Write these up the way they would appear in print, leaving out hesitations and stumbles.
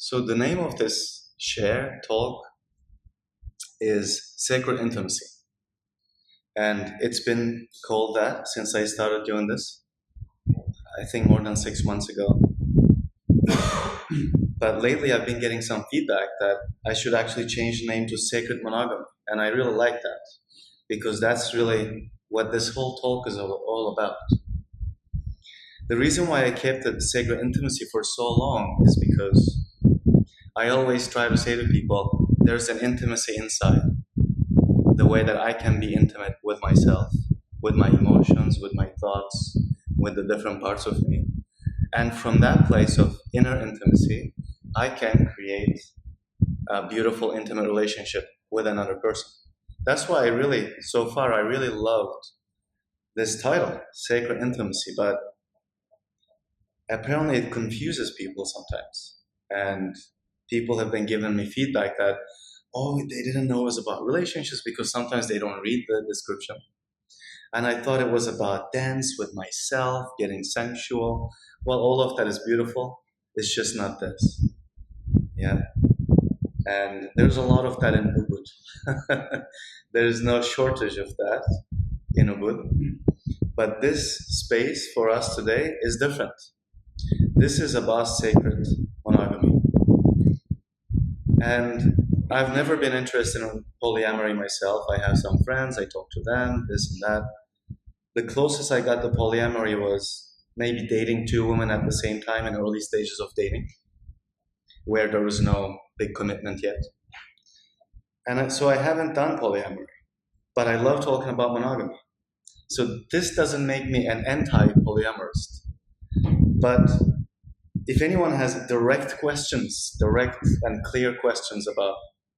So the name of this share talk is Sacred Intimacy. And it's been called that since I started doing this, I think more than 6 months ago. But lately I've been getting some feedback that I should actually change the name to Sacred Monogamy. And I really like that because that's really what this whole talk is all about. The reason why I kept it Sacred Intimacy for so long is because I always try to say to people, there's an intimacy inside. The way that I can be intimate with myself, with my emotions, with my thoughts, with the different parts of me. And from that place of inner intimacy, I can create a beautiful, intimate relationship with another person. That's why so far, I really loved this title, Sacred Intimacy, but apparently it confuses people sometimes. And people have been giving me feedback that, oh, they didn't know it was about relationships because sometimes they don't read the description. And I thought it was about dance with myself, getting sensual. Well, all of that is beautiful. It's just not this. Yeah. And there's a lot of that in Ubud. There's no shortage of that in Ubud. But this space for us today is different. This is about sacred monogamy. And I've never been interested in polyamory myself. I have some friends, I talk to them, this and that. The closest I got to polyamory was maybe dating two women at the same time in early stages of dating, where there was no big commitment yet. And so I haven't done polyamory, but I love talking about monogamy. So this doesn't make me an anti-polyamorist. But if anyone has direct and clear questions about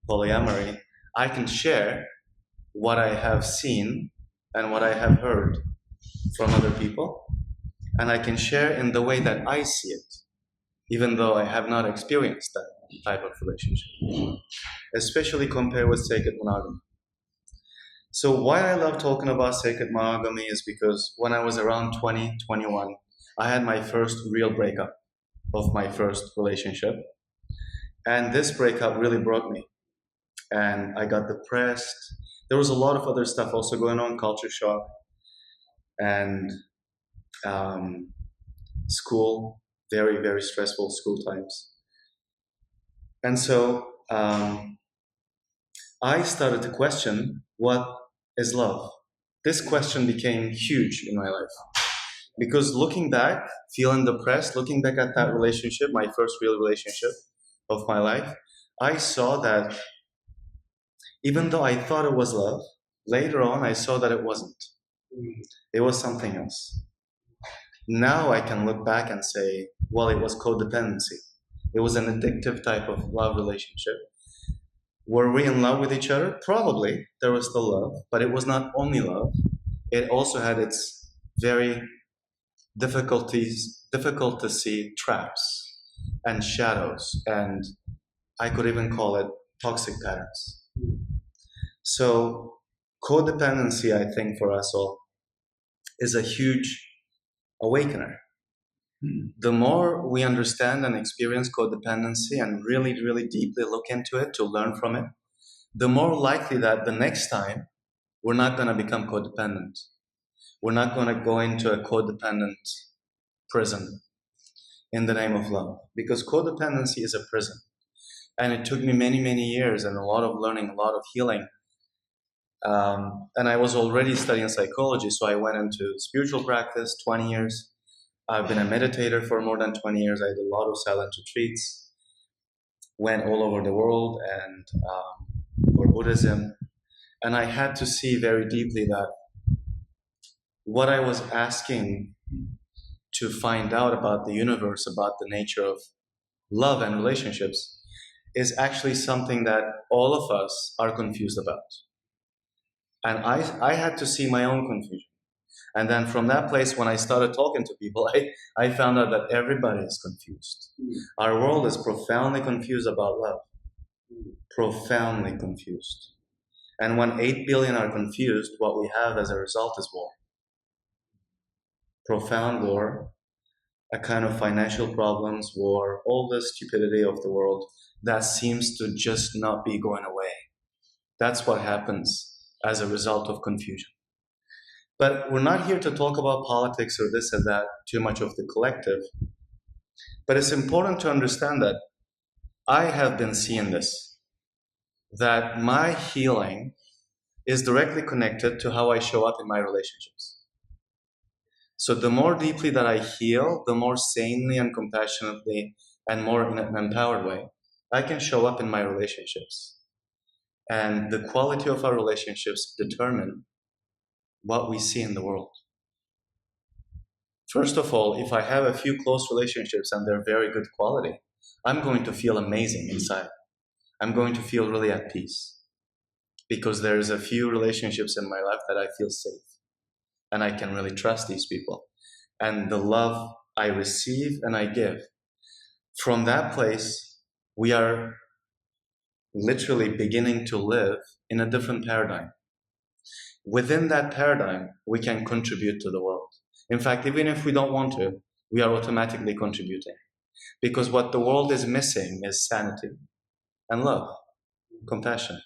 polyamory, I can share what I have seen and what I have heard from other people, and I can share in the way that I see it, even though I have not experienced that type of relationship, especially compared with sacred monogamy. So why I love talking about sacred monogamy is because when I was around 20, 21, I had my first real breakup of my first relationship. And this breakup really broke me. And I got depressed. There was a lot of other stuff also going on, culture shock, and school, very, very stressful school times. And so I started to question, what is love? This question became huge in my life. Because looking back, feeling depressed, looking back at that relationship, my first real relationship of my life, I saw that even though I thought it was love, later on I saw that it wasn't. It was something else. Now I can look back and say, well, it was codependency. It was an addictive type of love relationship. Were we in love with each other? Probably. There was still love, but it was not only love. It also had its very difficult to see traps and shadows, and I could even call it toxic patterns. So codependency, I think, for us all is a huge awakener. The more we understand and experience codependency and really, really deeply look into it to learn from it, the more likely that the next time we're not going to become codependent. We're not going to go into a codependent prison in the name of love, because codependency is a prison. And it took me many, many years and a lot of learning, a lot of healing. And I was already studying psychology, so I went into spiritual practice, 20 years. I've been a meditator for more than 20 years. I did a lot of silent retreats, went all over the world and for Buddhism. And I had to see very deeply that what I was asking to find out about the universe, about the nature of love and relationships, is actually something that all of us are confused about. And I had to see my own confusion. And then from that place, when I started talking to people, I found out that everybody is confused. Our world is profoundly confused about love. Profoundly confused. And when 8 billion are confused, what we have as a result is war. Profound war. a kind of financial problems, war, all the stupidity of the world that seems to just not be going away. That's what happens as a result of confusion. But we're not here to talk about politics or this or that, too much of the collective. But it's important to understand that I have been seeing this, that my healing is directly connected to how I show up in my relationships. So the more deeply that I heal, the more sanely and compassionately and more in an empowered way, I can show up in my relationships. And the quality of our relationships determine what we see in the world. First of all, if I have a few close relationships and they're very good quality, I'm going to feel amazing inside. I'm going to feel really at peace because there's a few relationships in my life that I feel safe and I can really trust these people. And the love I receive and I give, from that place, we are literally beginning to live in a different paradigm. Within that paradigm, we can contribute to the world. In fact, even if we don't want to, we are automatically contributing. Because what the world is missing is sanity and love, compassion.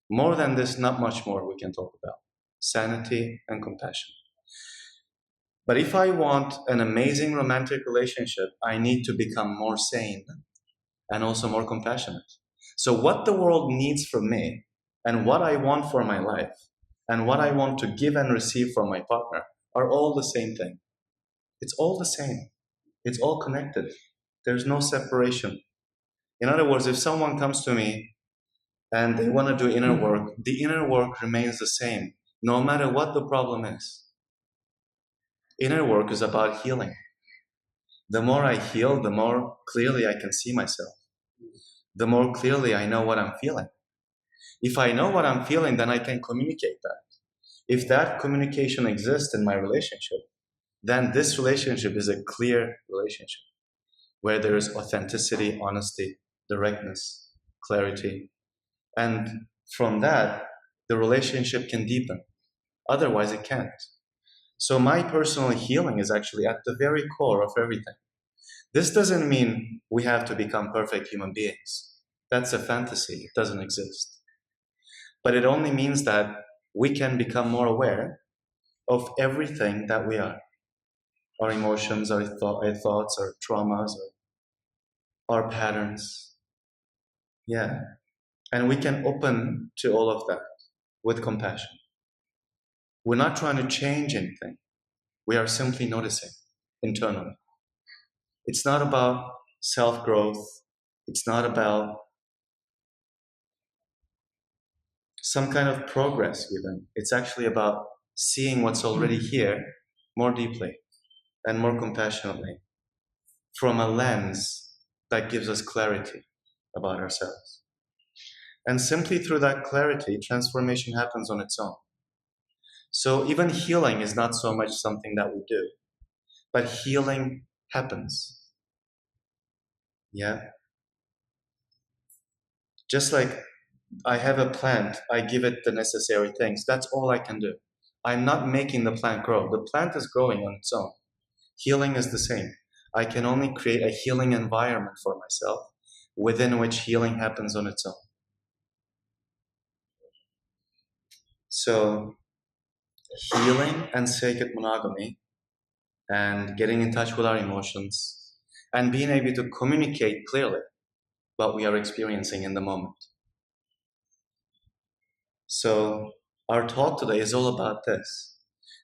More than this, not much more we can talk about. Sanity and compassion. But if I want an amazing romantic relationship, I need to become more sane and also more compassionate. So what the world needs from me and what I want for my life and what I want to give and receive from my partner are all the same thing. It's all the same. It's all connected. There's no separation. In other words, if someone comes to me and they want to do inner work, the inner work remains the same, no matter what the problem is. Inner work is about healing. The more I heal, the more clearly I can see myself. The more clearly I know what I'm feeling. If I know what I'm feeling, then I can communicate that. If that communication exists in my relationship, then this relationship is a clear relationship where there is authenticity, honesty, directness, clarity. And from that, the relationship can deepen. Otherwise, it can't. So my personal healing is actually at the very core of everything. This doesn't mean we have to become perfect human beings. That's a fantasy. It doesn't exist. But it only means that we can become more aware of everything that we are. Our emotions, our thoughts, our traumas, our patterns. Yeah. And we can open to all of that with compassion. We're not trying to change anything. We are simply noticing internally. It's not about self-growth. It's not about some kind of progress within. It's actually about seeing what's already here more deeply and more compassionately from a lens that gives us clarity about ourselves. And simply through that clarity, transformation happens on its own. So even healing is not so much something that we do, but healing happens. Yeah? Just like I have a plant, I give it the necessary things. That's all I can do. I'm not making the plant grow. The plant is growing on its own. Healing is the same. I can only create a healing environment for myself within which healing happens on its own. So, healing and sacred monogamy and getting in touch with our emotions and being able to communicate clearly what we are experiencing in the moment. So, our talk today is all about this.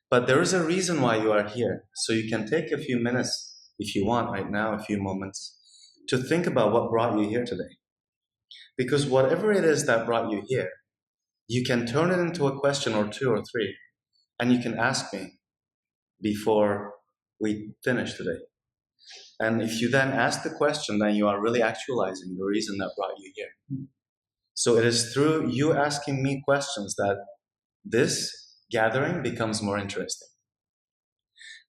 But there is a reason why you are here. So, you can take a few minutes, if you want, right now, a few moments, to think about what brought you here today. Because whatever it is that brought you here, you can turn it into a question or two or three, and you can ask me before we finish today. And if you then ask the question, then you are really actualizing the reason that brought you here. So it is through you asking me questions that this gathering becomes more interesting.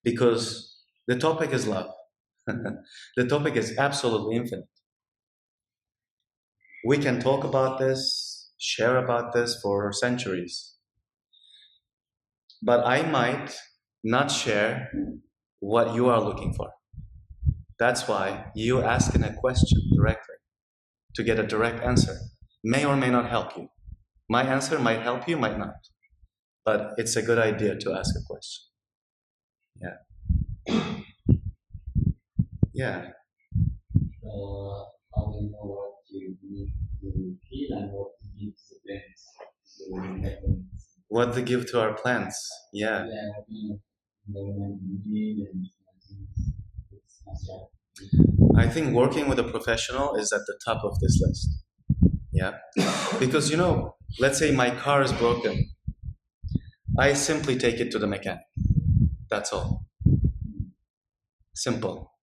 Because the topic is love. The topic is absolutely infinite. We can talk about this, share about this for centuries. But I might not share what you are looking for. That's why you asking a question directly to get a direct answer may or may not help you. My answer might help you, might not. But it's a good idea to ask a question. Yeah. Yeah. How do you know what you need to feel and what you need to think? What to give to our plants. Yeah. Yeah, what kind of environment you need and it's I think working with a professional is at the top of this list. Yeah. Because, let's say my car is broken. I simply take it to the mechanic. That's all. Simple.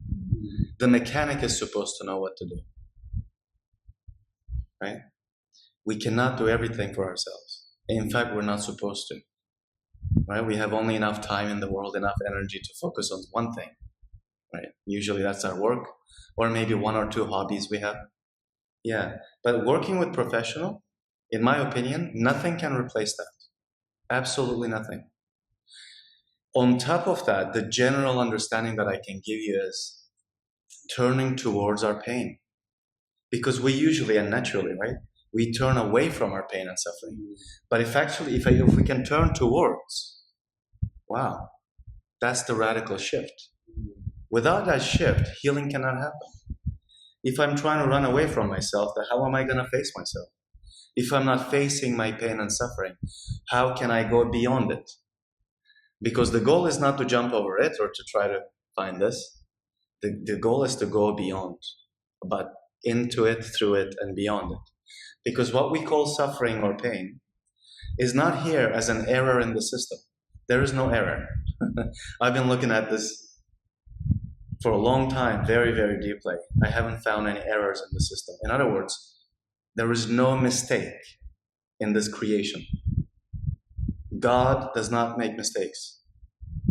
The mechanic is supposed to know what to do. Right? We cannot do everything for ourselves. In fact, we're not supposed to. Right? We have only enough time in the world, enough energy to focus on one thing. Right? Usually that's our work, or maybe one or two hobbies we have. Yeah. But working with professional, in my opinion, nothing can replace that. Absolutely nothing. On top of that, the general understanding that I can give you is turning towards our pain. Because we usually and naturally, right? We turn away from our pain and suffering. But if we can turn towards, wow, that's the radical shift. Without that shift, healing cannot happen. If I'm trying to run away from myself, then how am I going to face myself? If I'm not facing my pain and suffering, how can I go beyond it? Because the goal is not to jump over it or to try to find this. The goal is to go beyond, but into it, through it, and beyond it. Because what we call suffering or pain is not here as an error in the system. There is no error. I've been looking at this for a long time, very, very deeply. I haven't found any errors in the system. In other words, there is no mistake in this creation. God does not make mistakes.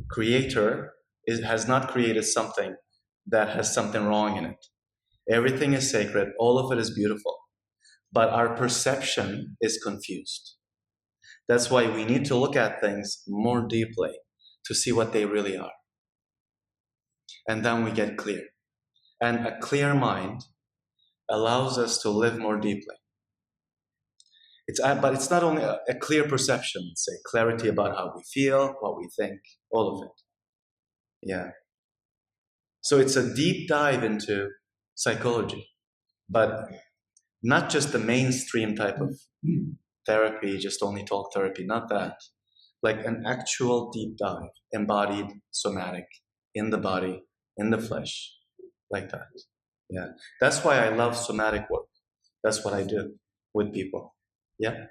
Creator has not created something that has something wrong in it. Everything is sacred. All of it is beautiful. But our perception is confused. That's why we need to look at things more deeply to see what they really are. And then we get clear. And a clear mind allows us to live more deeply. But it's not only a clear perception, it's a clarity about how we feel, what we think, all of it. Yeah. So it's a deep dive into psychology, but not just the mainstream type of therapy, just only talk therapy, not that. Like an actual deep dive, embodied, somatic, in the body, in the flesh, like that. Yeah. That's why I love somatic work. That's what I do with people. Yeah.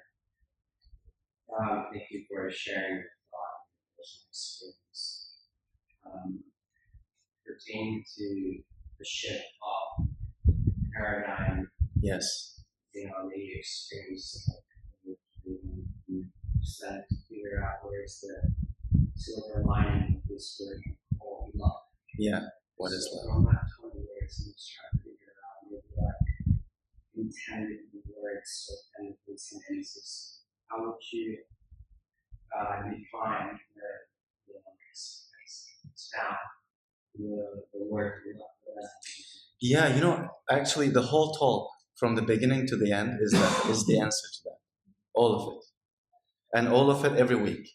Thank you for sharing your thought and personal experience. Pertaining to the shift of paradigm, Yes. that you experience, set to figure out where's the silver lining of this word called love. Yeah. What is So love? from that 20 years, I'm just trying to figure out maybe what intended words or kind of sentences. How would you define expound the word love? Yeah, actually the whole talk from the beginning to the end is the answer to that. All of it. And all of it every week.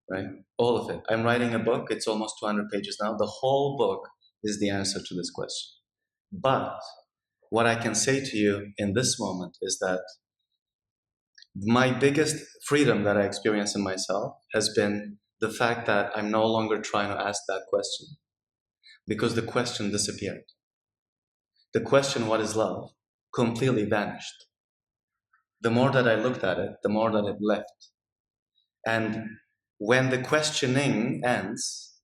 Right? All of it. I'm writing a book, it's almost 200 pages now. The whole book is the answer to this question. But what I can say to you in this moment is that my biggest freedom that I experience in myself has been the fact that I'm no longer trying to ask that question, because the question disappeared. The question, what is love, completely vanished. The more that I looked at it, the more that it left. And when the questioning ends,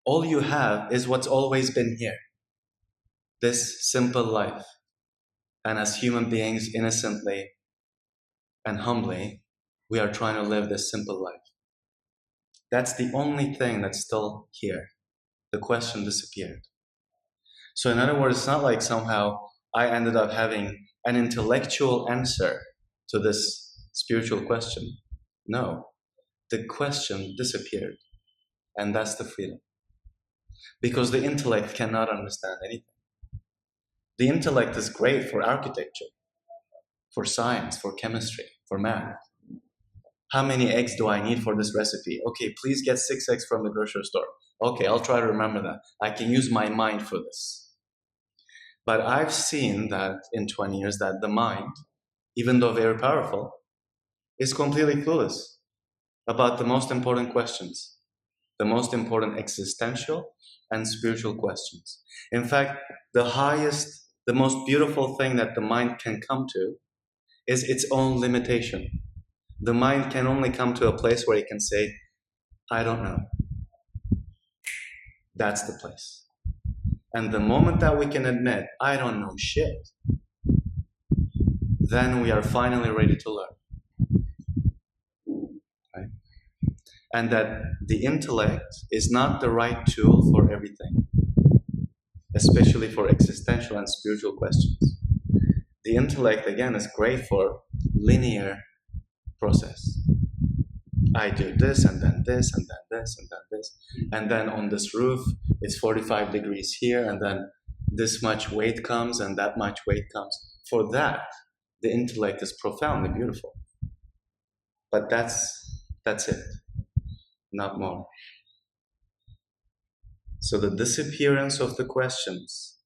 all you have is what's always been here. This simple life. And as human beings, innocently and humbly, we are trying to live this simple life. That's the only thing that's still here. The question disappeared. So in other words, it's not like somehow I ended up having an intellectual answer to this spiritual question. No, the question disappeared. And that's the freedom. because the intellect cannot understand anything. The intellect is great for architecture, for science, for chemistry, for math. How many eggs do I need for this recipe? Okay, please get 6 eggs from the grocery store. Okay, I'll try to remember that. I can use my mind for this. But I've seen that in 20 years that the mind, even though very powerful, is completely clueless about the most important questions, the most important existential and spiritual questions. In fact, the highest, the most beautiful thing that the mind can come to is its own limitation. The mind can only come to a place where it can say, I don't know. That's the place. And the moment that we can admit, I don't know shit, then we are finally ready to learn. Right? And that the intellect is not the right tool for everything, especially for existential and spiritual questions. The intellect, again, is great for linear process. I do this and then this and then this and then this. And then on this roof, it's 45 degrees here, and then this much weight comes and that much weight comes. For that, the intellect is profoundly beautiful. But that's it, not more. So the disappearance of the questions,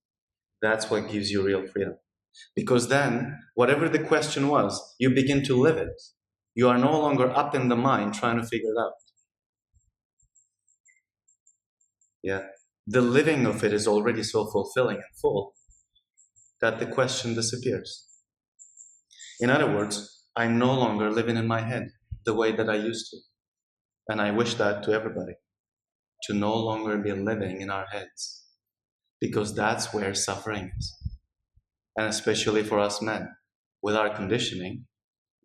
that's what gives you real freedom. Because then, whatever the question was, you begin to live it. You are no longer up in the mind trying to figure it out. Yeah. The living of it is already so fulfilling and full that the question disappears. In other words, I'm no longer living in my head the way that I used to. And I wish that to everybody, to no longer be living in our heads, because that's where suffering is. And especially for us men, with our conditioning,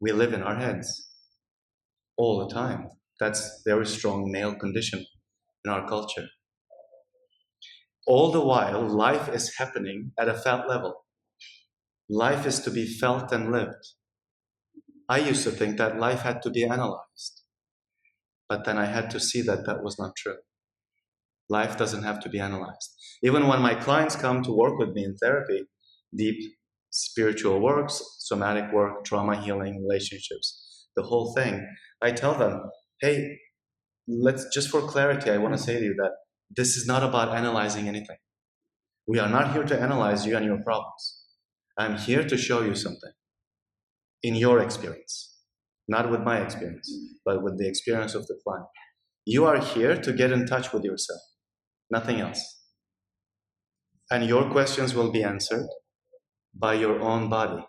we live in our heads all the time. That's very strong male conditioning in our culture. All the while, life is happening at a felt level. Life is to be felt and lived. I used to think that life had to be analyzed, but then I had to see that that was not true. Life doesn't have to be analyzed. Even when my clients come to work with me in therapy, deep spiritual works, somatic work, trauma healing, relationships, the whole thing, I tell them, hey, let's just for clarity, I want to say to you that this is not about analyzing anything. We are not here to analyze you and your problems. I'm here to show you something in your experience, not with my experience, but with the experience of the client. You are here to get in touch with yourself, nothing else. And your questions will be answered by your own body.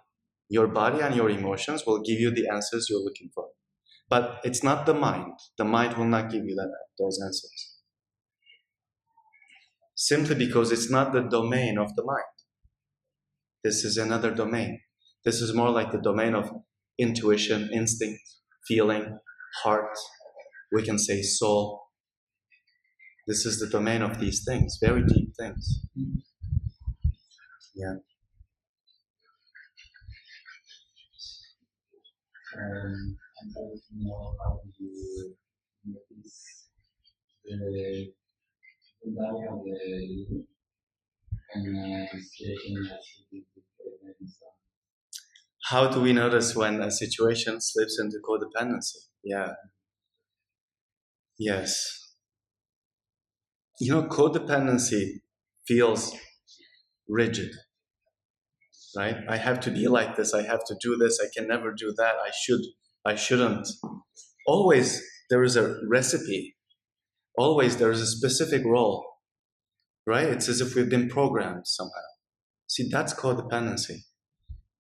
Your body and your emotions will give you the answers you're looking for. But it's not the mind. The mind will not give you those answers. Simply because it's not the domain of the mind. This is another domain. This is more like the domain of intuition, instinct, feeling, heart. We can say soul. This is the domain of these things, very deep things. Yeah. I'm trying to know how you notice the value of the situation that should be prepared. How do we notice when a situation slips into codependency? Yeah. Yes. Codependency feels rigid, right? I have to be like this. I have to do this. I can never do that. I shouldn't. Always there is a recipe. Always there is a specific role, right? It's as if we've been programmed somehow. See, that's codependency.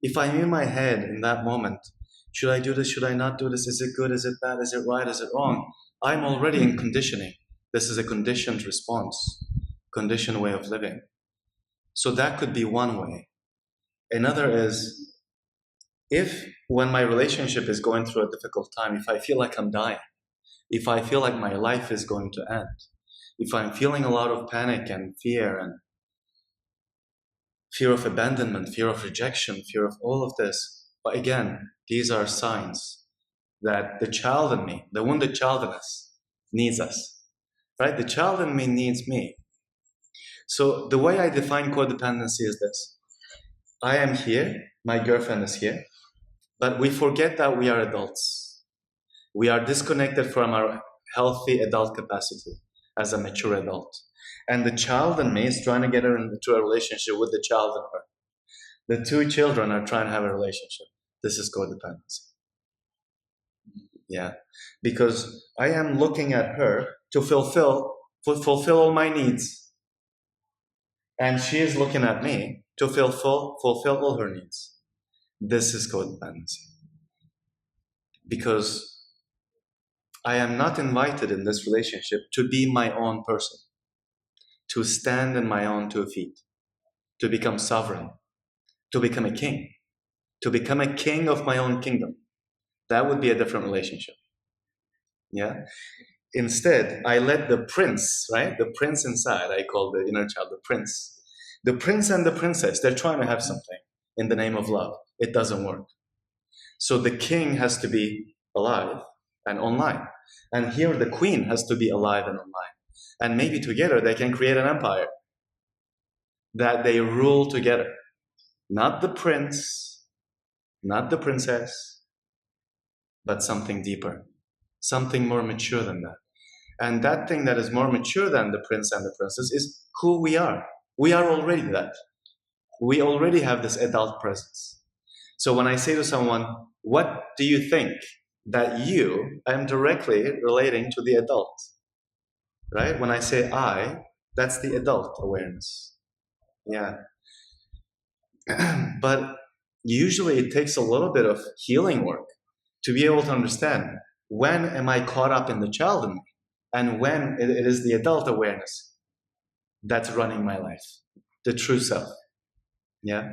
If I'm in my head in that moment, should I do this? Should I not do this? Is it good? Is it bad? Is it right? Is it wrong? I'm already in conditioning. This is a conditioned response, conditioned way of living. So that could be one way. Another is if when my relationship is going through a difficult time, if I feel like I'm dying, if I feel like my life is going to end, if I'm feeling a lot of panic and fear of abandonment, fear of rejection, fear of all of this, but again, these are signs that the child in me, the wounded child in us, needs us. Right? The child in me needs me. So the way I define codependency is this. I am here, my girlfriend is here, but we forget that we are adults. We are disconnected from our healthy adult capacity as a mature adult. And the child in me is trying to get her into a relationship with the child in her. The two children are trying to have a relationship. This is codependency. Yeah. Because I am looking at her to fulfill all my needs. And she is looking at me to fulfill all her needs. This is codependency. Because I am not invited in this relationship to be my own person, to stand on my own two feet, to become sovereign, to become a king, to become a king of my own kingdom. That would be a different relationship. Yeah. Instead, I let the prince, right? The prince inside, I call the inner child the prince. The prince and the princess, they're trying to have something in the name of love. It doesn't work. So the king has to be alive and online. And here the queen has to be alive and online. And maybe together they can create an empire that they rule together. Not the prince, not the princess, but something deeper, something more mature than that. And that thing that is more mature than the prince and the princess is who we are. We are already that. We already have this adult presence. So when I say to someone, what do you think that you, I'm directly relating to the adult, right? When I say I, that's the adult awareness. Yeah. But usually it takes a little bit of healing work to be able to understand when am I caught up in the child in me and when it is the adult awareness that's running my life, the true self. Yeah.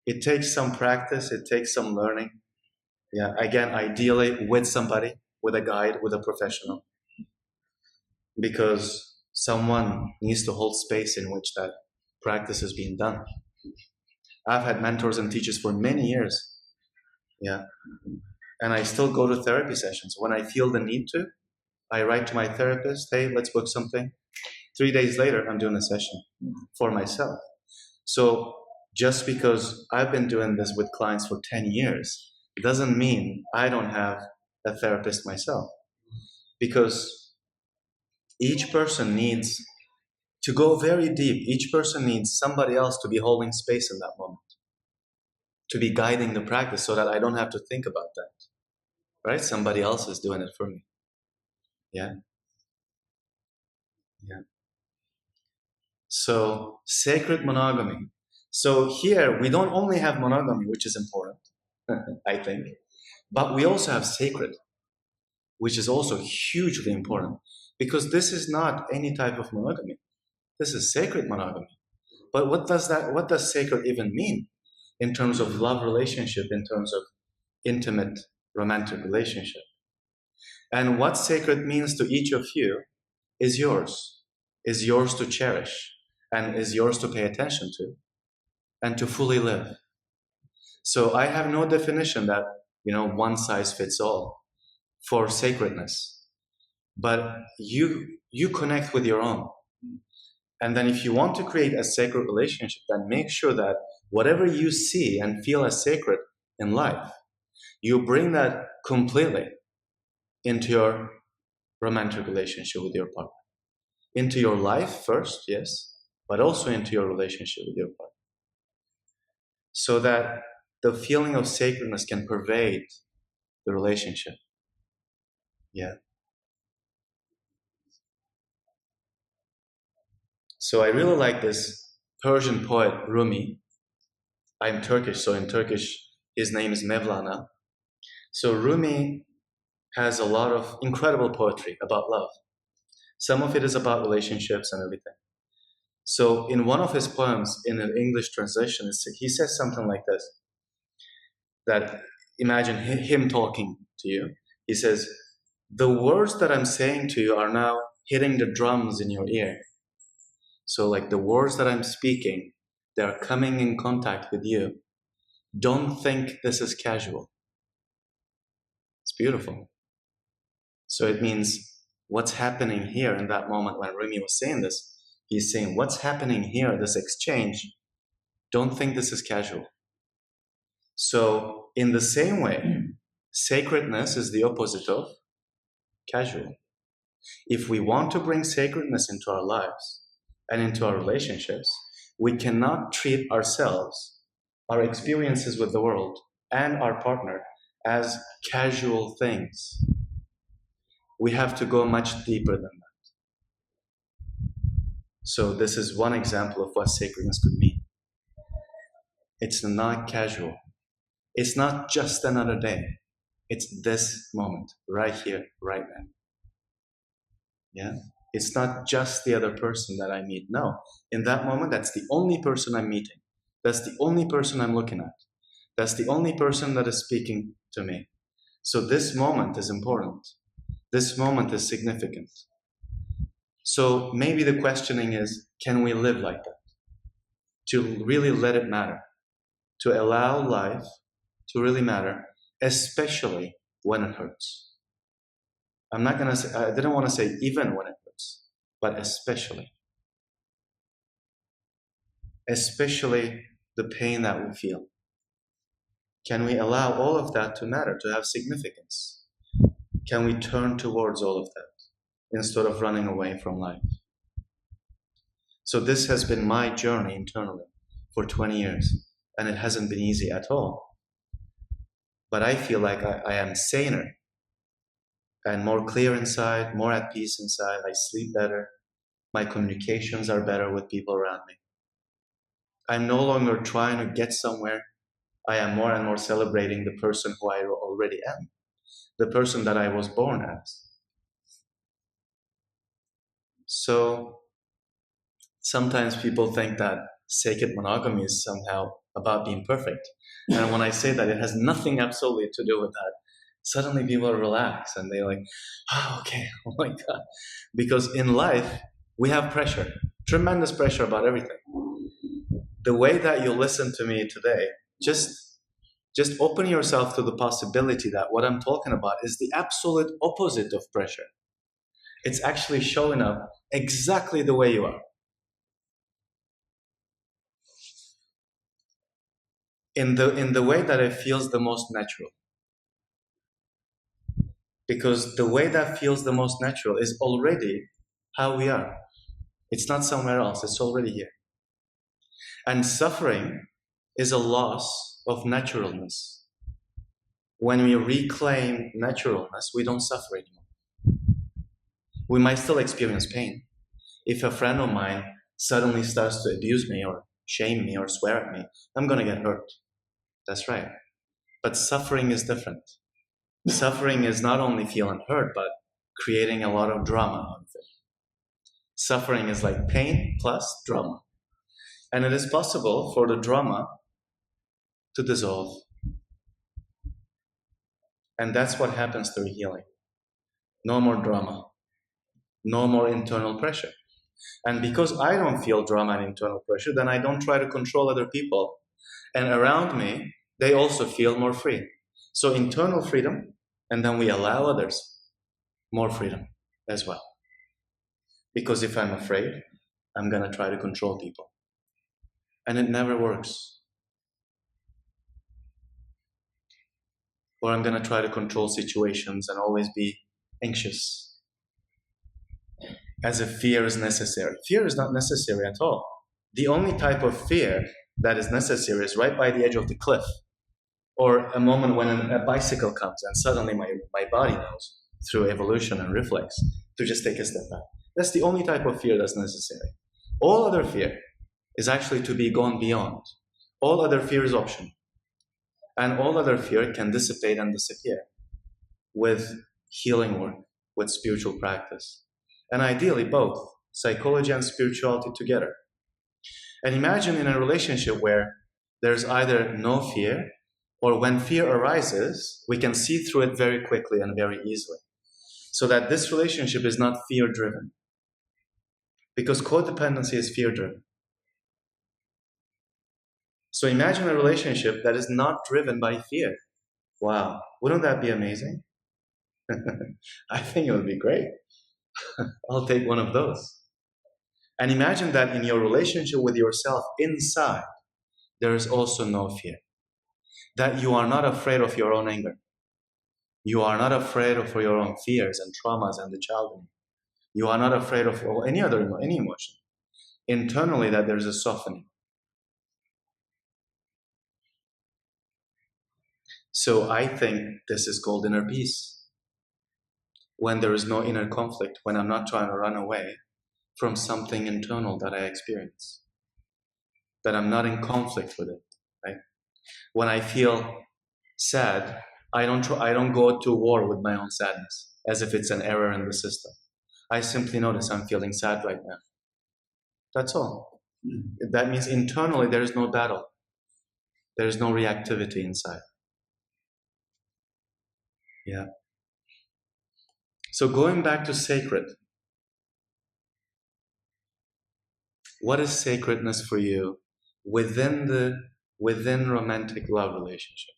It takes some practice, it takes some learning. Yeah. Again, ideally with somebody, with a guide, with a professional, because someone needs to hold space in which that practice is being done. I've had mentors and teachers for many years. Yeah. And I still go to therapy sessions. When I feel the need to, I write to my therapist, hey, let's book something. 3 days later, I'm doing a session for myself. So just because I've been doing this with clients for 10 years doesn't mean I don't have a therapist myself. Because each person needs to go very deep. Each person needs somebody else to be holding space in that moment, to be guiding the practice so that I don't have to think about that. Right? Somebody else is doing it for me. Yeah. Yeah. So sacred monogamy. So here we don't only have monogamy, which is important, I think, but we also have sacred, which is also hugely important because this is not any type of monogamy. This is sacred monogamy. But what does sacred even mean in terms of love relationship, in terms of intimate romantic relationship? And what sacred means to each of you is yours to cherish, and is yours to pay attention to, and to fully live. So I have no definition that, one size fits all for sacredness, but you connect with your own. And then if you want to create a sacred relationship, then make sure that whatever you see and feel as sacred in life, you bring that completely into your romantic relationship with your partner. Into your life first, yes, but also into your relationship with your partner. So that the feeling of sacredness can pervade the relationship. Yeah. So I really like this Persian poet Rumi. I'm Turkish, so in Turkish, his name is Mevlana. So Rumi has a lot of incredible poetry about love. Some of it is about relationships and everything. So in one of his poems, in an English translation, he says something like this, that imagine him talking to you. He says, the words that I'm saying to you are now hitting the drums in your ear. So like the words that I'm speaking, they're coming in contact with you. Don't think this is casual. It's beautiful. So it means what's happening here in that moment when Rumi was saying this, He's saying, what's happening here, this exchange, don't think this is casual. So, in the same way, sacredness is the opposite of casual. If we want to bring sacredness into our lives and into our relationships, we cannot treat ourselves, our experiences with the world, and our partner as casual things. We have to go much deeper than that. So, this is one example of what sacredness could mean. It's not casual. It's not just another day. It's this moment, right here, right now. Yeah? It's not just the other person that I meet. No. In that moment, that's the only person I'm meeting. That's the only person I'm looking at. That's the only person that is speaking to me. So this moment is important. This moment is significant. So maybe the questioning is, can we live like that? To really let it matter. To allow life to really matter, especially when it hurts. I'm not going to say, I didn't want to say even when it hurts, but especially. Especially the pain that we feel. Can we allow all of that to matter, to have significance? Can we turn towards all of that instead of running away from life? So this has been my journey internally for 20 years, and it hasn't been easy at all. But I feel like I am saner and more clear inside, more at peace inside. I sleep better. My communications are better with people around me. I'm no longer trying to get somewhere. I am more and more celebrating the person who I already am, the person that I was born as. So sometimes people think that sacred monogamy is somehow about being perfect. And when I say that, it has nothing absolutely to do with that. Suddenly people relax and they're like, oh, okay, oh my God. Because in life, we have pressure, tremendous pressure about everything. The way that you listen to me today, just open yourself to the possibility that what I'm talking about is the absolute opposite of pressure. It's actually showing up exactly the way you are. In the way that it feels the most natural. Because the way that feels the most natural is already how we are. It's not somewhere else, it's already here. And suffering is a loss of naturalness. When we reclaim naturalness, we don't suffer anymore. We might still experience pain. If a friend of mine suddenly starts to abuse me or shame me or swear at me, I'm going to get hurt. That's right. But suffering is different. Suffering is not only feeling hurt, but creating a lot of drama out of it. Suffering is like pain plus drama. And it is possible for the drama to dissolve. And that's what happens through healing. No more drama. No more internal pressure. And because I don't feel drama and internal pressure, then I don't try to control other people. And around me, they also feel more free. So internal freedom, and then we allow others more freedom as well. Because if I'm afraid, I'm going to try to control people. And it never works. Or I'm going to try to control situations and always be anxious. As if fear is necessary. Fear is not necessary at all. The only type of fear that is necessary is right by the edge of the cliff. Or a moment when a bicycle comes and suddenly my body knows through evolution and reflex to just take a step back. That's the only type of fear that's necessary. All other fear is actually to be gone beyond. All other fear is optional. And all other fear can dissipate and disappear with healing work, with spiritual practice. And ideally both, psychology and spirituality together. And imagine in a relationship where there's either no fear, or when fear arises, we can see through it very quickly and very easily. So that this relationship is not fear-driven. Because codependency is fear-driven. So imagine a relationship that is not driven by fear. Wow, wouldn't that be amazing? I think it would be great. I'll take one of those. And imagine that in your relationship with yourself inside, there is also no fear. That you are not afraid of your own anger. You are not afraid of your own fears and traumas and the child in you. You are not afraid of any emotion. Internally, that there is a softening. So I think this is called inner peace. When there is no inner conflict, when I'm not trying to run away from something internal that I experience, that I'm not in conflict with it, right? When I feel sad, I don't go to war with my own sadness as if it's an error in the system. I simply notice I'm feeling sad right now. That's all. That means internally there is no battle. There is no reactivity inside. Yeah. So going back to sacred, what is sacredness for you within romantic love relationship?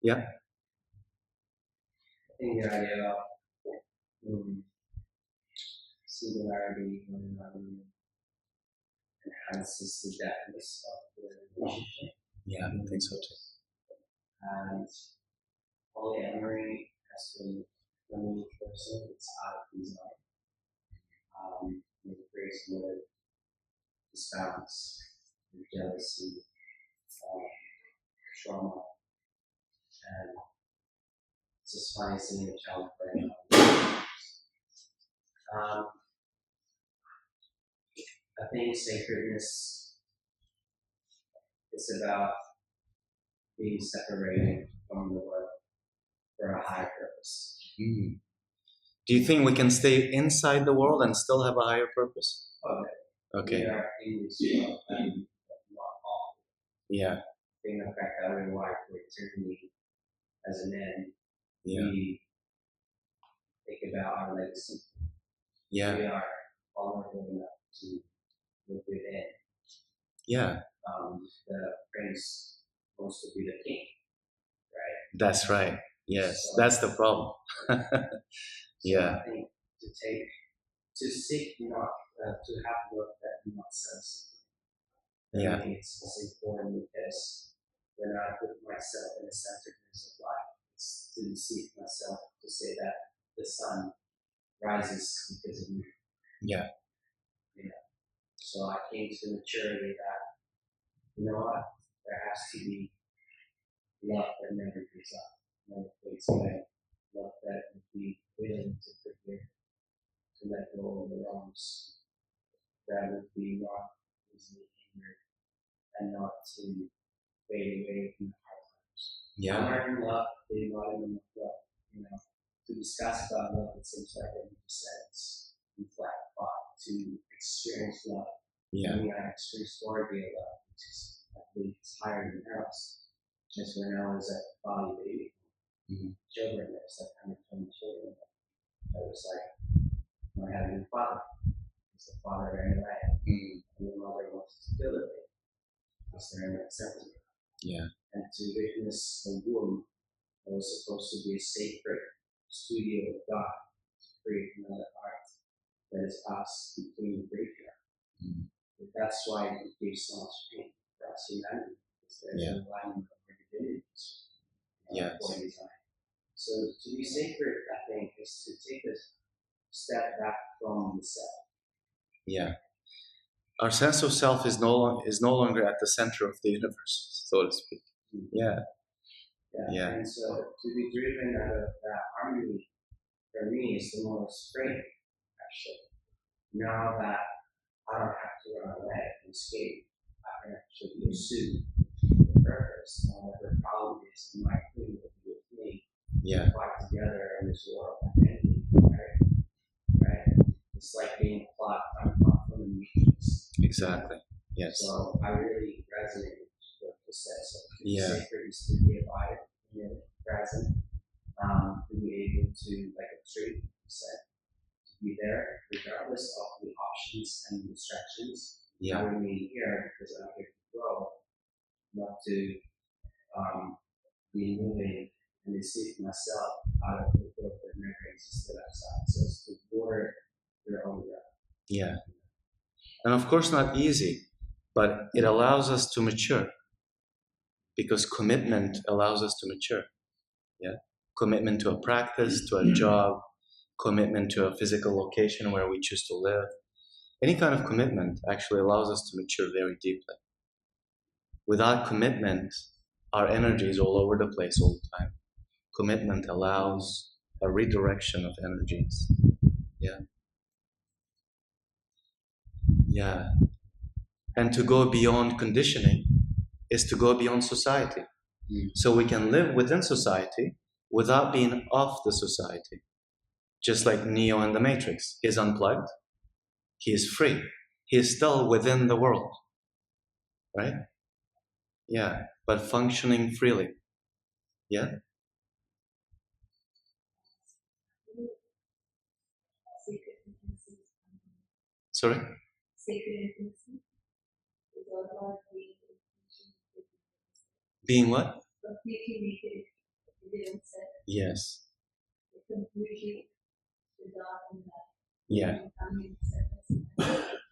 Yeah. I think the idea of singularity when enhances the depthness of the relationship. Yeah, I think so too. And polyamory has been, for me personally, it's out of design. It creates more disbalance, jealousy, trauma, and it's just funny seeing a child playing. I think sacredness is about being separated from the world for a higher purpose. Mm. Do you think we can stay inside the world and still have a higher purpose? Okay. We are in this world and not all. Yeah. Being the fact that we wife for eternity as an end, we think about our legacy. Yeah. We are vulnerable enough to look within. Yeah. The prince wants to be the king, right? That's right. Yes, so, that's the problem. Yeah. So I think to seek not to have love that not self-seeking. Yeah. It's important because when I put myself in the centeredness of life, it's to deceive myself to say that the sun rises because of me. Yeah. So I came to maturity that, you know what, there has to be love that never gives up, never fades away, love that would be willing to forgive, to let go of the wrongs, that would be not easily angered, and not to fade away from the hard times. Yeah. Modern love, the modern love, to discuss about love, it seems like what you said, it's in flat thought. To experience love, we have experienced story of love, which is, I believe, it's higher than ours. Just when I was at Bali Baby, children, there's that kind of children. I was like, I had a new father. It's the father ran away, and the mother wants to kill it because they're unacceptable. Yeah. And to witness a womb that was supposed to be a sacred studio of God to create another art that is us between the graveyard. That's why it gives so much pain for us humanity, because there's an alignment of our divinity for design. So to be sacred, I think, is to take a step back from the self. Yeah. Our sense of self is no longer at the center of the universe, so to speak. Yeah. And so to be driven out of that harmony, for me, is the most freeing, actually. Now that I don't have to run away and escape, I can actually pursue the purpose. Whatever problem is, my queen will be with me. Fight together in this world identity, right? It's like being plucked from the matrix. Exactly. Yes. So I really resonate with what you said. So sacred is to be abided, present, to be able to, like a tree, you said, to be there regardless of the options and distractions. I remain here because I'm here to grow, not to be moving and deceive myself out of the corporate memory existed outside. So it's to water your own well. Yeah. And of course, not easy, but it allows us to mature because commitment allows us to mature. Yeah. Commitment to a practice, to a job, commitment to a physical location where we choose to live. Any kind of commitment actually allows us to mature very deeply. Without commitment, our energy is all over the place all the time. Commitment allows a redirection of energies. Yeah. Yeah. And to go beyond conditioning is to go beyond society. So we can live within society without being off the society. Just like Neo in the Matrix. He's unplugged. He is free. He is still within the world. Right? Yeah. But functioning freely. Yeah? Sacred intimacy. Sorry? Sacred intimacy is all about being in connection with Being what? completely naked within self, Yes. completely without and that. Yeah. Becoming self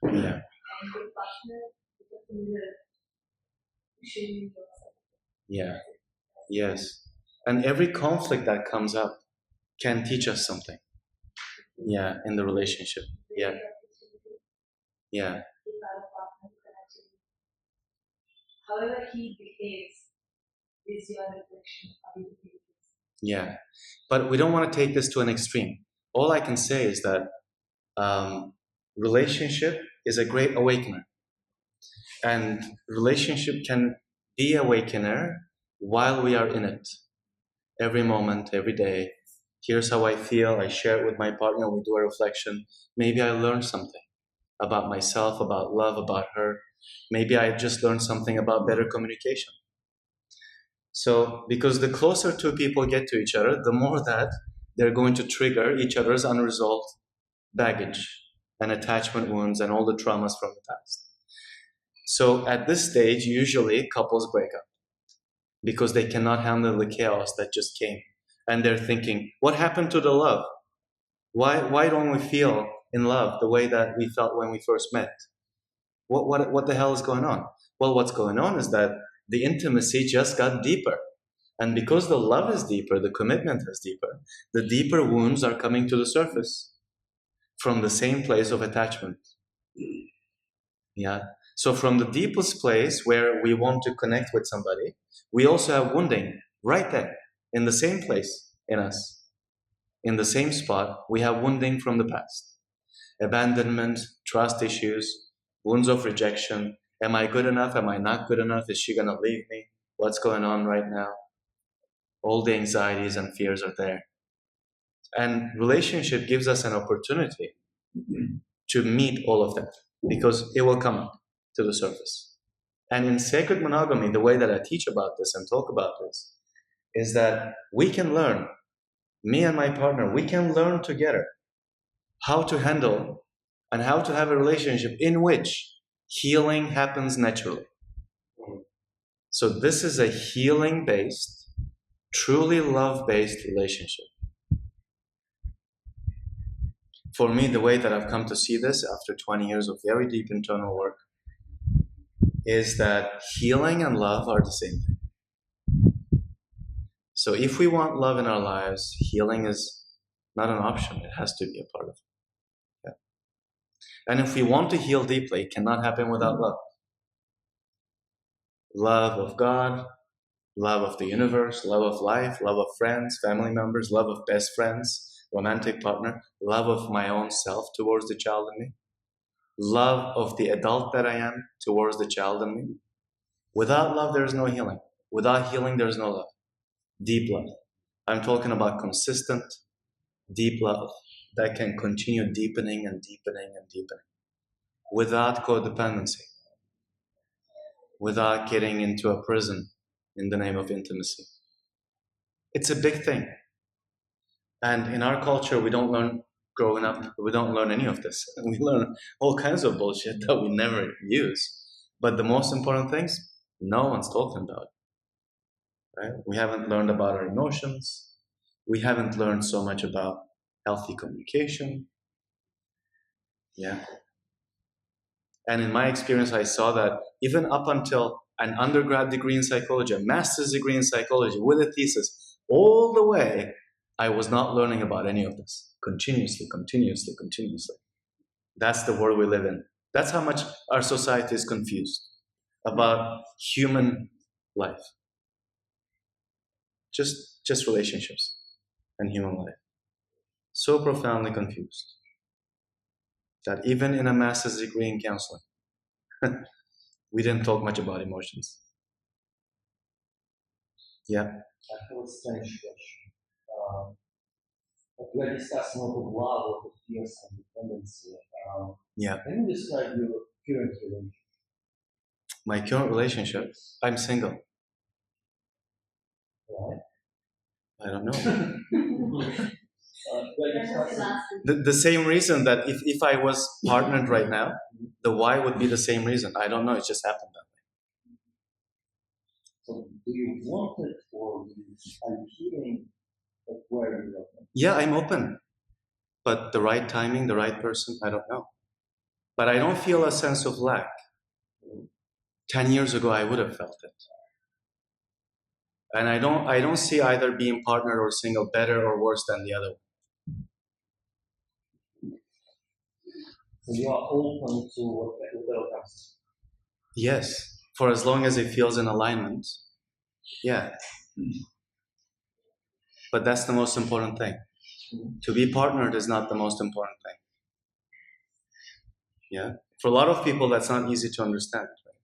Yeah. and your partner is a mirror showing yourself. Yeah. Yes. And every conflict that comes up can teach us something. Yeah, in the relationship. Yeah. Yeah. If our partner can actually, however he behaves, is your reflection of how he behaves. Yeah. But we don't want to take this to an extreme. All I can say is that relationship is a great awakener. And relationship can be awakener while we are in it. Every moment, every day. Here's how I feel. I share it with my partner. We do a reflection. Maybe I learned something about myself, about love, about her. Maybe I just learned something about better communication. So, because the closer two people get to each other, the more that they're going to trigger each other's unresolved baggage and attachment wounds and all the traumas from the past. So, at this stage, usually couples break up because they cannot handle the chaos that just came. And they're thinking, what happened to the love? Why don't we feel in love the way that we felt when we first met? What the hell is going on? Well, what's going on is that the intimacy just got deeper. And because the love is deeper, the commitment is deeper, the deeper wounds are coming to the surface from the same place of attachment. Yeah. So from the deepest place where we want to connect with somebody, we also have wounding right there in the same place in us. In the same spot, we have wounding from the past. Abandonment, trust issues, wounds of rejection. Am I good enough? Am I not good enough? Is she going to leave me? What's going on right now? All the anxieties and fears are there. And relationship gives us an opportunity to meet all of that because it will come up to the surface. And in sacred monogamy, the way that I teach about this and talk about this is that we can learn, me and my partner, we can learn together how to handle and how to have a relationship in which healing happens naturally. So this is a healing-based, truly love-based relationship. For me, the way that I've come to see this after 20 years of very deep internal work is that healing and love are the same thing. So if we want love in our lives, healing is not an option. It has to be a part of it. Yeah. And if we want to heal deeply, it cannot happen without love. Love of God, love of the universe, love of life, love of friends, family members, love of best friends, romantic partner, love of my own self towards the child in me, love of the adult that I am towards the child in me. Without love, there is no healing. Without healing, there is no love. Deep love. I'm talking about consistent, deep love that can continue deepening and deepening and deepening without codependency, without getting into a prison in the name of intimacy. It's a big thing. And in our culture, we don't learn growing up, we don't learn any of this. We learn all kinds of bullshit that we never use. But the most important things, no one's talking about. Right? We haven't learned about our emotions. We haven't learned so much about healthy communication. Yeah. And in my experience, I saw that even up until an undergrad degree in psychology, a master's degree in psychology with a thesis, all the way, I was not learning about any of this. Continuously, continuously, continuously. That's the world we live in. That's how much our society is confused about human life. Just relationships and human life. So profoundly confused that even in a master's degree in counseling, we didn't talk much about emotions. Yeah. I have a strange question. We are discussing about love, about fears and dependency. Yeah. Can you describe your current relationship? My current relationship, I'm single. Right? I don't know. We are discussing. The same reason that if I was partnered right now, the why would be the same reason. I don't know. It just happened that way. So, do you want it, or are you feeling that where you love it? Yeah, I'm open. But the right timing, the right person, I don't know. But I don't feel a sense of lack. 10 years ago, I would have felt it. And I don't see either being partnered or single better or worse than the other. So you are open to whatever comes. Yes, for as long as it feels in alignment. Yeah. But that's the most important thing. To be partnered is not the most important thing. Yeah. For a lot of people, that's not easy to understand. Right?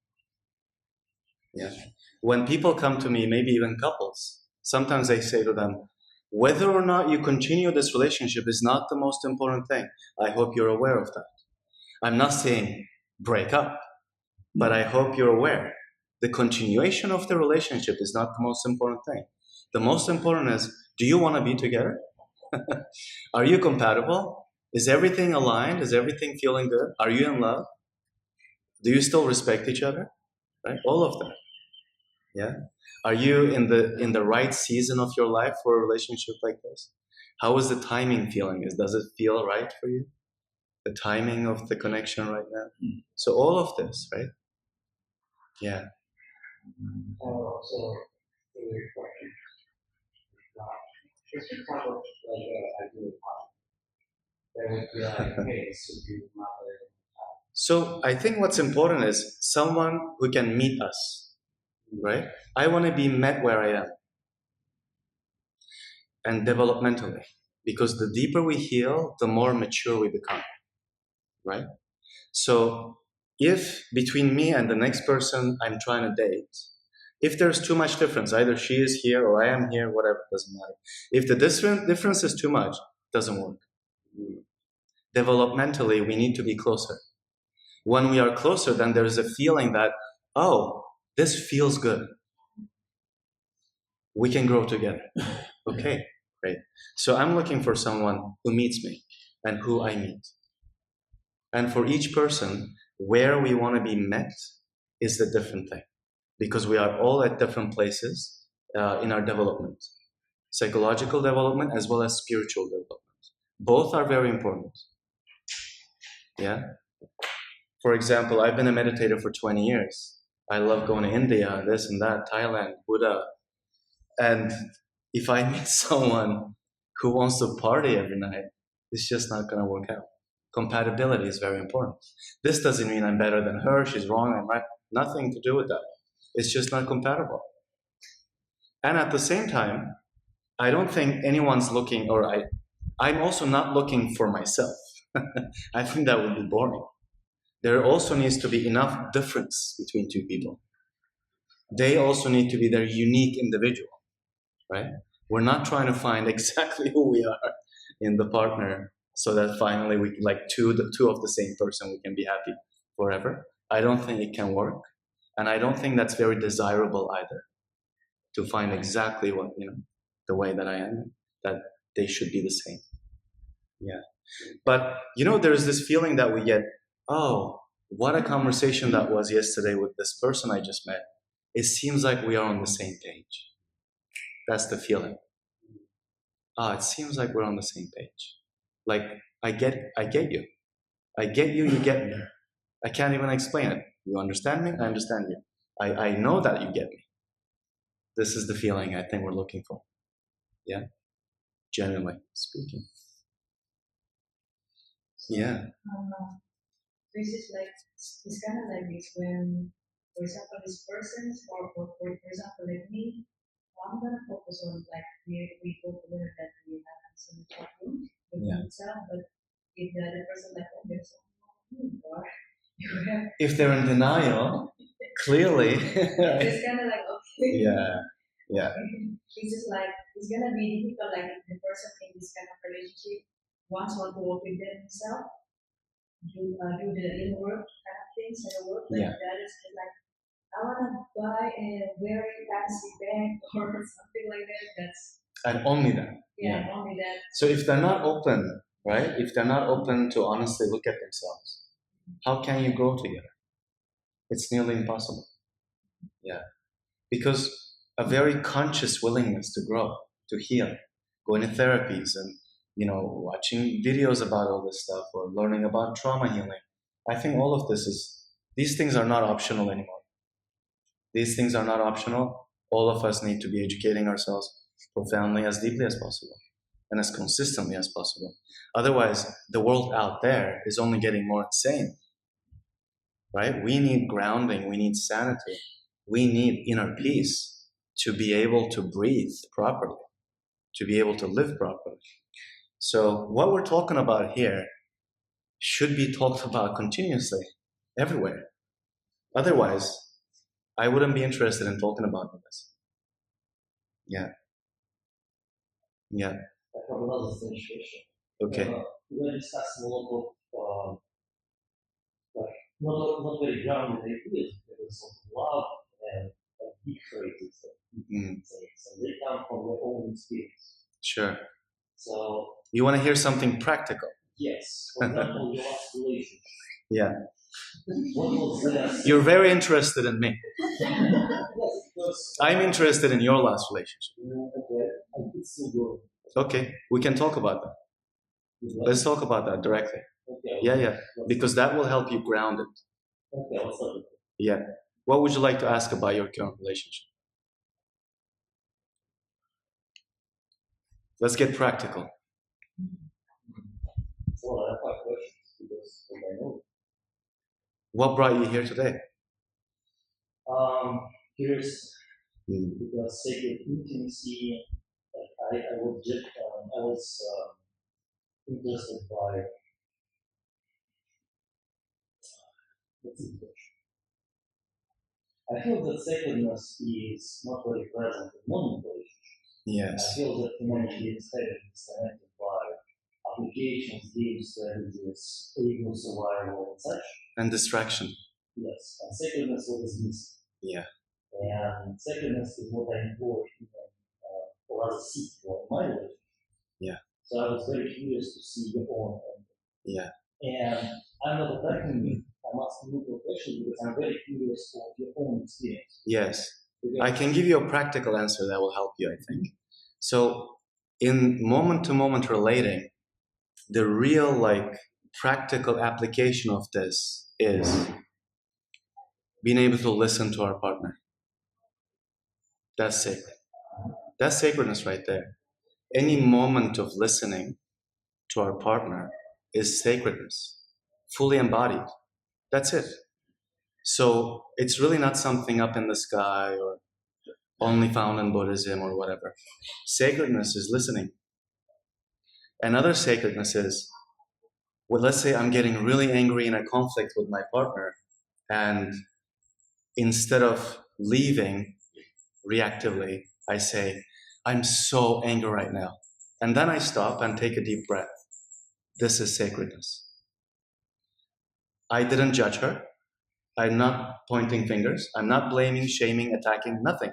Yeah. When people come to me, maybe even couples, sometimes I say to them, whether or not you continue this relationship is not the most important thing. I hope you're aware of that. I'm not saying break up, but I hope you're aware. The continuation of the relationship is not the most important thing. The most important is, do you want to be together? Are you compatible? Is everything aligned? Is everything feeling good? Are you in love? Do you still respect each other? Right? All of that. Yeah. Are you in the right season of your life for a relationship like this? How is the timing feeling? Does it feel right for you? The timing of the connection right now. So all of this, right? Yeah. So, a question. Let's just talk about ideal partner. That would be like, hey, so you mother. So I think what's important is someone who can meet us, right? I want to be met where I am and developmentally, because the deeper we heal, the more mature we become, right? So if between me and the next person I'm trying to date, if there's too much difference, either she is here or I am here, whatever, doesn't matter. If the difference is too much, it doesn't work. Developmentally, we need to be closer. When we are closer, then there is a feeling that, oh, this feels good. We can grow together. Okay, great. So I'm looking for someone who meets me and who I meet. And for each person, where we want to be met is the different thing, because we are all at different places in our development, psychological development as well as spiritual development. Both are very important. Yeah. For example, I've been a meditator for 20 years. I love going to India, this and that, Thailand, Buddha. And if I meet someone who wants to party every night, it's just not going to work out. Compatibility is very important. This doesn't mean I'm better than her, she's wrong, I'm right. Nothing to do with that. It's just not compatible. And at the same time, I don't think anyone's looking, or I'm also not looking for myself. I think that would be boring. There also needs to be enough difference between two people. They also need to be their unique individual, right? We're not trying to find exactly who we are in the partner so that finally we like two of the same person, we can be happy forever. I don't think it can work. And I don't think that's very desirable either, to find exactly what, the way that I am, that they should be the same. Yeah. But, there's this feeling that we get, oh, what a conversation that was yesterday with this person I just met. It seems like we are on the same page. That's the feeling. It seems like we're on the same page. Like, I get you. I get you, you get me. I can't even explain it. You understand me? I understand you. I know that you get me. This is the feeling I think we're looking for. Yeah? Genuinely speaking. Yeah. This is like, it's kind of like this when, for example, this person, or for example, like me, I'm gonna focus on like we go together that we have some chat room with Yeah. itself, but if the other person like, oh, there's something or you have, If they're in denial, clearly. it's kind of like okay. Yeah. Yeah. It's just like it's gonna be difficult. Like if the person in this kind of relationship wants to work with themselves, do the inner work kind of things, and work like Yeah. that is just like I wanna buy a very fancy bag or something like that. That's And only that. yeah, only that. So if they're not open, right? If they're not open to honestly look at themselves, how can you grow together? It's nearly impossible. Yeah. Because a very conscious willingness to grow, to heal, going to therapies and, watching videos about all this stuff or learning about trauma healing. I think all of these things are not optional anymore. These things are not optional. All of us need to be educating ourselves profoundly as deeply as possible and as consistently as possible. Otherwise, the world out there is only getting more insane, right? We need grounding, we need sanity, we need inner peace to be able to breathe properly, to be able to live properly. So, what we're talking about here should be talked about continuously, everywhere. Otherwise, I wouldn't be interested in talking about this. Yeah. Yeah. I have another situation. Okay. We're discussing a lot of like not very grounded ideas, because of love and deep phrases that people say. So they come from their own experience. Sure. So you want to hear something practical? Yes. For example, your last relationship. Yeah. What was that? You're very interested in me. Yes, I'm interested in your last relationship. Okay, I could still go. Okay, we can talk about that. Let's talk about that directly. Okay. Yeah, because that will help you ground it. Okay, what's up? Yeah. What would you like to ask about your current relationship? Let's get practical. So I have 5 questions because I know. What brought you here today? Curious because sacred intimacy. I was interested by what's the question? I feel that sacredness is not very present in modern relationships. Yes. I feel that humanity is heavily disconnected by applications, game strategies, ego survival, and such. And distraction. Yes, and sacredness was missing. Yeah. And sacredness is what I employ for as a seat for my relationship. Yeah. So I was very curious to see your own. Yeah. And I'm not attacking you. I'm asking you a question because I'm very curious of your own experience. Yes. Because I can give you a practical answer that will help you, I think. So, in moment-to-moment relating, the real, practical application of this is being able to listen to our partner. That's sacred. That's sacredness right there. Any moment of listening to our partner is sacredness, fully embodied. That's it. So it's really not something up in the sky or only found in Buddhism or whatever. Sacredness is listening. Another sacredness is, well, let's say I'm getting really angry in a conflict with my partner, and instead of leaving reactively, I say, I'm so angry right now. And then I stop and take a deep breath. This is sacredness. I didn't judge her. I'm not pointing fingers. I'm not blaming, shaming, attacking, nothing.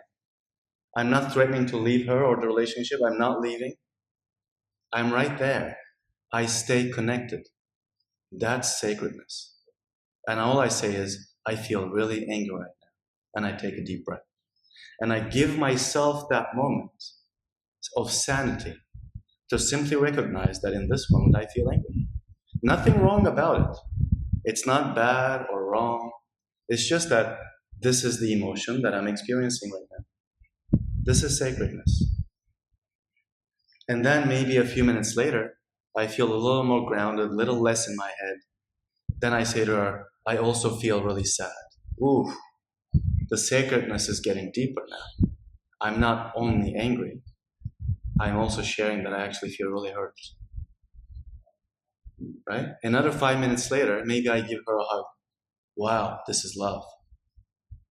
I'm not threatening to leave her or the relationship. I'm not leaving. I'm right there. I stay connected. That's sacredness. And all I say is, I feel really angry right now. And I take a deep breath. And I give myself that moment of sanity, to simply recognize that in this moment I feel angry. Nothing wrong about it. It's not bad or wrong. It's just that this is the emotion that I'm experiencing right now. This is sacredness. And then maybe a few minutes later, I feel a little more grounded, a little less in my head. Then I say to her, I also feel really sad. Ooh, the sacredness is getting deeper now. I'm not only angry, I'm also sharing that I actually feel really hurt. Right? Another 5 minutes later, maybe I give her a hug. Wow, this is love.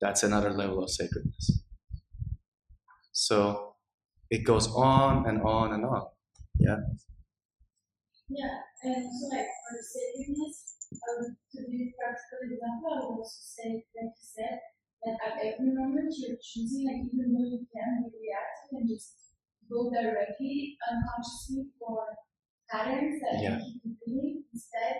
That's another level of sacredness. So it goes on and on and on. Yeah. Yeah, and so like for the sacredness, to be practical example, I would also say, like you said, that at every moment you're choosing, like even though you can be reactive and just go directly unconsciously for patterns that Yeah. you keep repeating. Instead,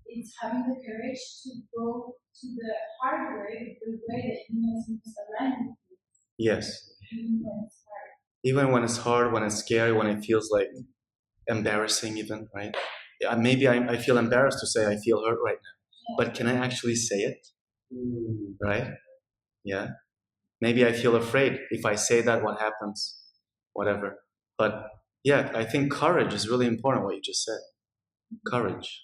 it's having the courage to go to the hard way, the way that you know is most aligned with you, Yes. even when it's hard. Even when it's hard, when it's scary, when it feels like embarrassing, even, right? Yeah, maybe I feel embarrassed to say I feel hurt right now, but can I actually say it? Right? Yeah. Maybe I feel afraid if I say that, what happens? Whatever. But yeah, I think courage is really important, what you just said. Courage.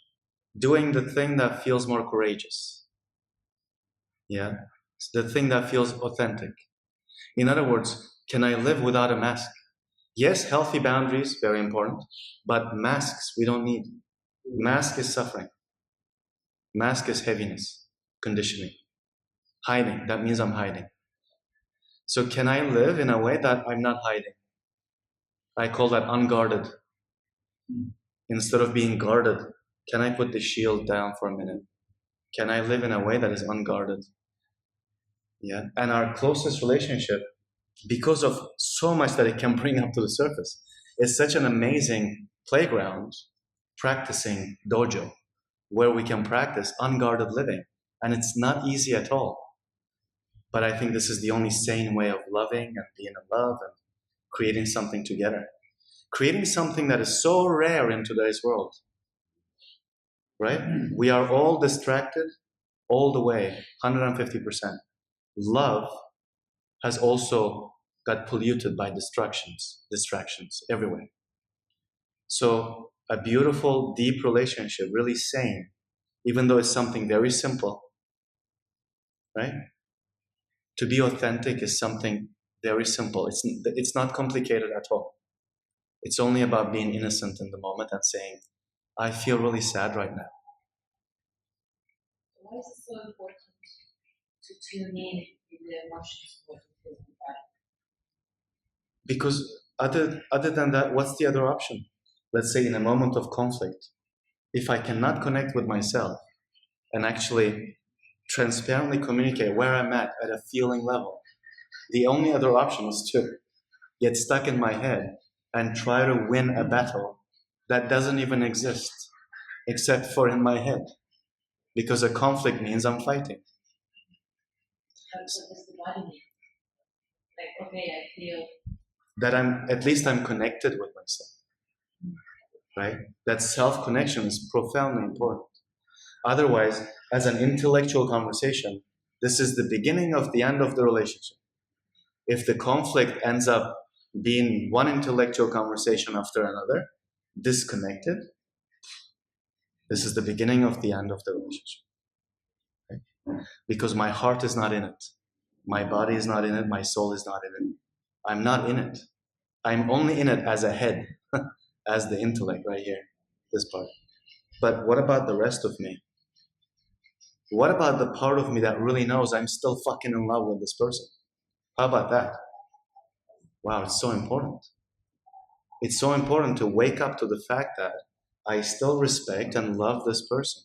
Doing the thing that feels more courageous. Yeah. The thing that feels authentic. In other words, can I live without a mask? Yes, healthy boundaries, very important, but masks we don't need. Mask is suffering. Mask is heaviness, conditioning. Hiding, that means I'm hiding. So can I live in a way that I'm not hiding? I call that unguarded. Instead of being guarded, can I put the shield down for a minute? Can I live in a way that is unguarded? Yeah. And our closest relationship, because of so much that it can bring up to the surface, is such an amazing playground, practicing dojo, where we can practice unguarded living. And it's not easy at all. But I think this is the only sane way of loving and being in love and creating something together. Creating something that is so rare in today's world. Right? We are all distracted all the way, 150%. Love has also got polluted by distractions everywhere. So a beautiful, deep relationship, really sane, even though it's something very simple, right? To be authentic is something very simple. It's not complicated at all. It's only about being innocent in the moment and saying, I feel really sad right now. Why is it so important to tune in the emotions of what you feel in the body? Because other than that, what's the other option? Let's say in a moment of conflict, if I cannot connect with myself and actually transparently communicate where I'm at a feeling level, the only other option is to get stuck in my head and try to win a battle that doesn't even exist except for in my head. Because a conflict means I'm fighting. But what does the body mean? Like, okay, I feel That at least I'm connected with myself. Right? That self-connection is profoundly important. Otherwise, as an intellectual conversation, this is the beginning of the end of the relationship. If the conflict ends up being one intellectual conversation after another, disconnected, this is the beginning of the end of the relationship. Right? Because my heart is not in it. My body is not in it. My soul is not in it. I'm not in it. I'm only in it as a head, as the intellect right here, this part. But what about the rest of me? What about the part of me that really knows I'm still fucking in love with this person? How about that? Wow, it's so important. It's so important to wake up to the fact that I still respect and love this person.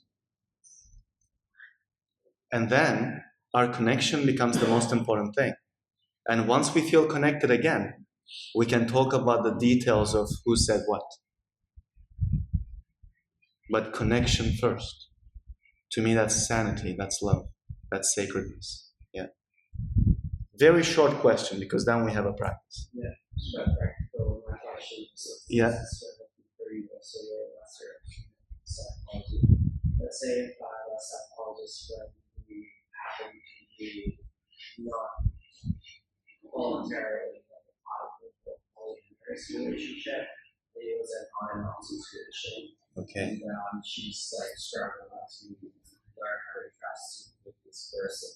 And then our connection becomes the most important thing. And once we feel connected again, we can talk about the details of who said what. But connection first. To me, that's sanity, that's love, that's sacredness. Yeah. Very short question because then we have a practice. Yeah, just about practical, my question. Yeah. let's say if I was a psychologist when we happen to be not voluntarily like a part of the polyamorous relationship, it was an on and off situation. Okay. And she's like struggling to learn how to trust with this person.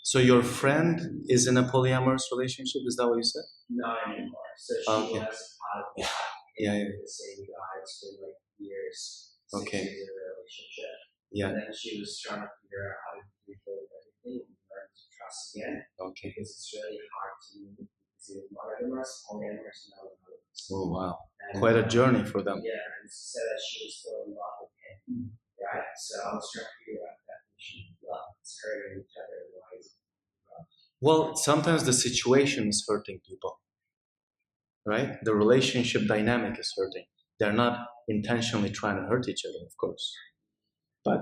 So your friend is in a polyamorous relationship, is that what you said? Not anymore. So she Okay. was part of that. Yeah, yeah. The same guy. It's been like years, 6 Okay. years of a relationship. Yeah. And then she was trying to figure out how to rebuild everything and learn to trust again. Okay. Because it's really hard to do monogamous, polyamorous, and non-monogamous. Oh wow. And, Quite a journey for them. Yeah, and she said that she was still in love with him. Right? So I was trying to figure out that definition of love. It's hurting each other. Why is it love? Well, sometimes the situation is hurting people, right? The relationship dynamic is hurting. They're not intentionally trying to hurt each other, of course. But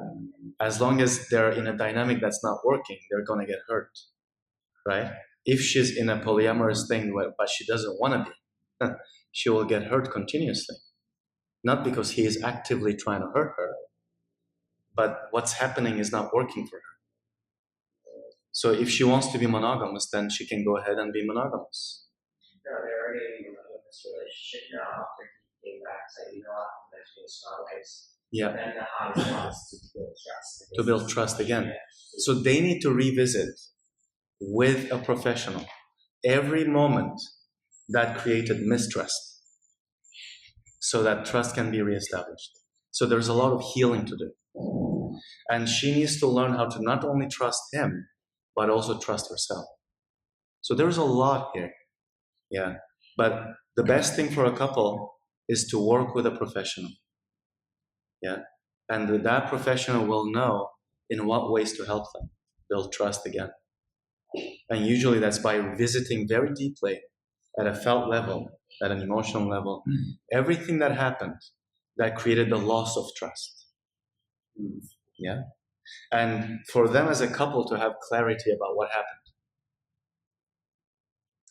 as long as they're in a dynamic that's not working, they're going to get hurt, right? If she's in a polyamorous thing, but she doesn't want to be, she will get hurt continuously. Not because he is actively trying to hurt her, but what's happening is not working for her. So if she wants to be monogamous, then she can go ahead and be monogamous. No, they're already in this relationship now after he came back, saying, you know what, I'm actually in strong ways. Yeah. And then the hardest one is to build trust. To build trust again. So they need to revisit with a professional every moment that created mistrust so that trust can be reestablished. So there's a lot of healing to do. And she needs to learn how to not only trust him, but also trust herself. So there's a lot here. Yeah. But the best thing for a couple is to work with a professional. Yeah. And that professional will know in what ways to help them build trust again. And usually that's by visiting very deeply at a felt level, at an emotional level, everything that happened that created the loss of trust. Yeah. And for them as a couple to have clarity about what happened.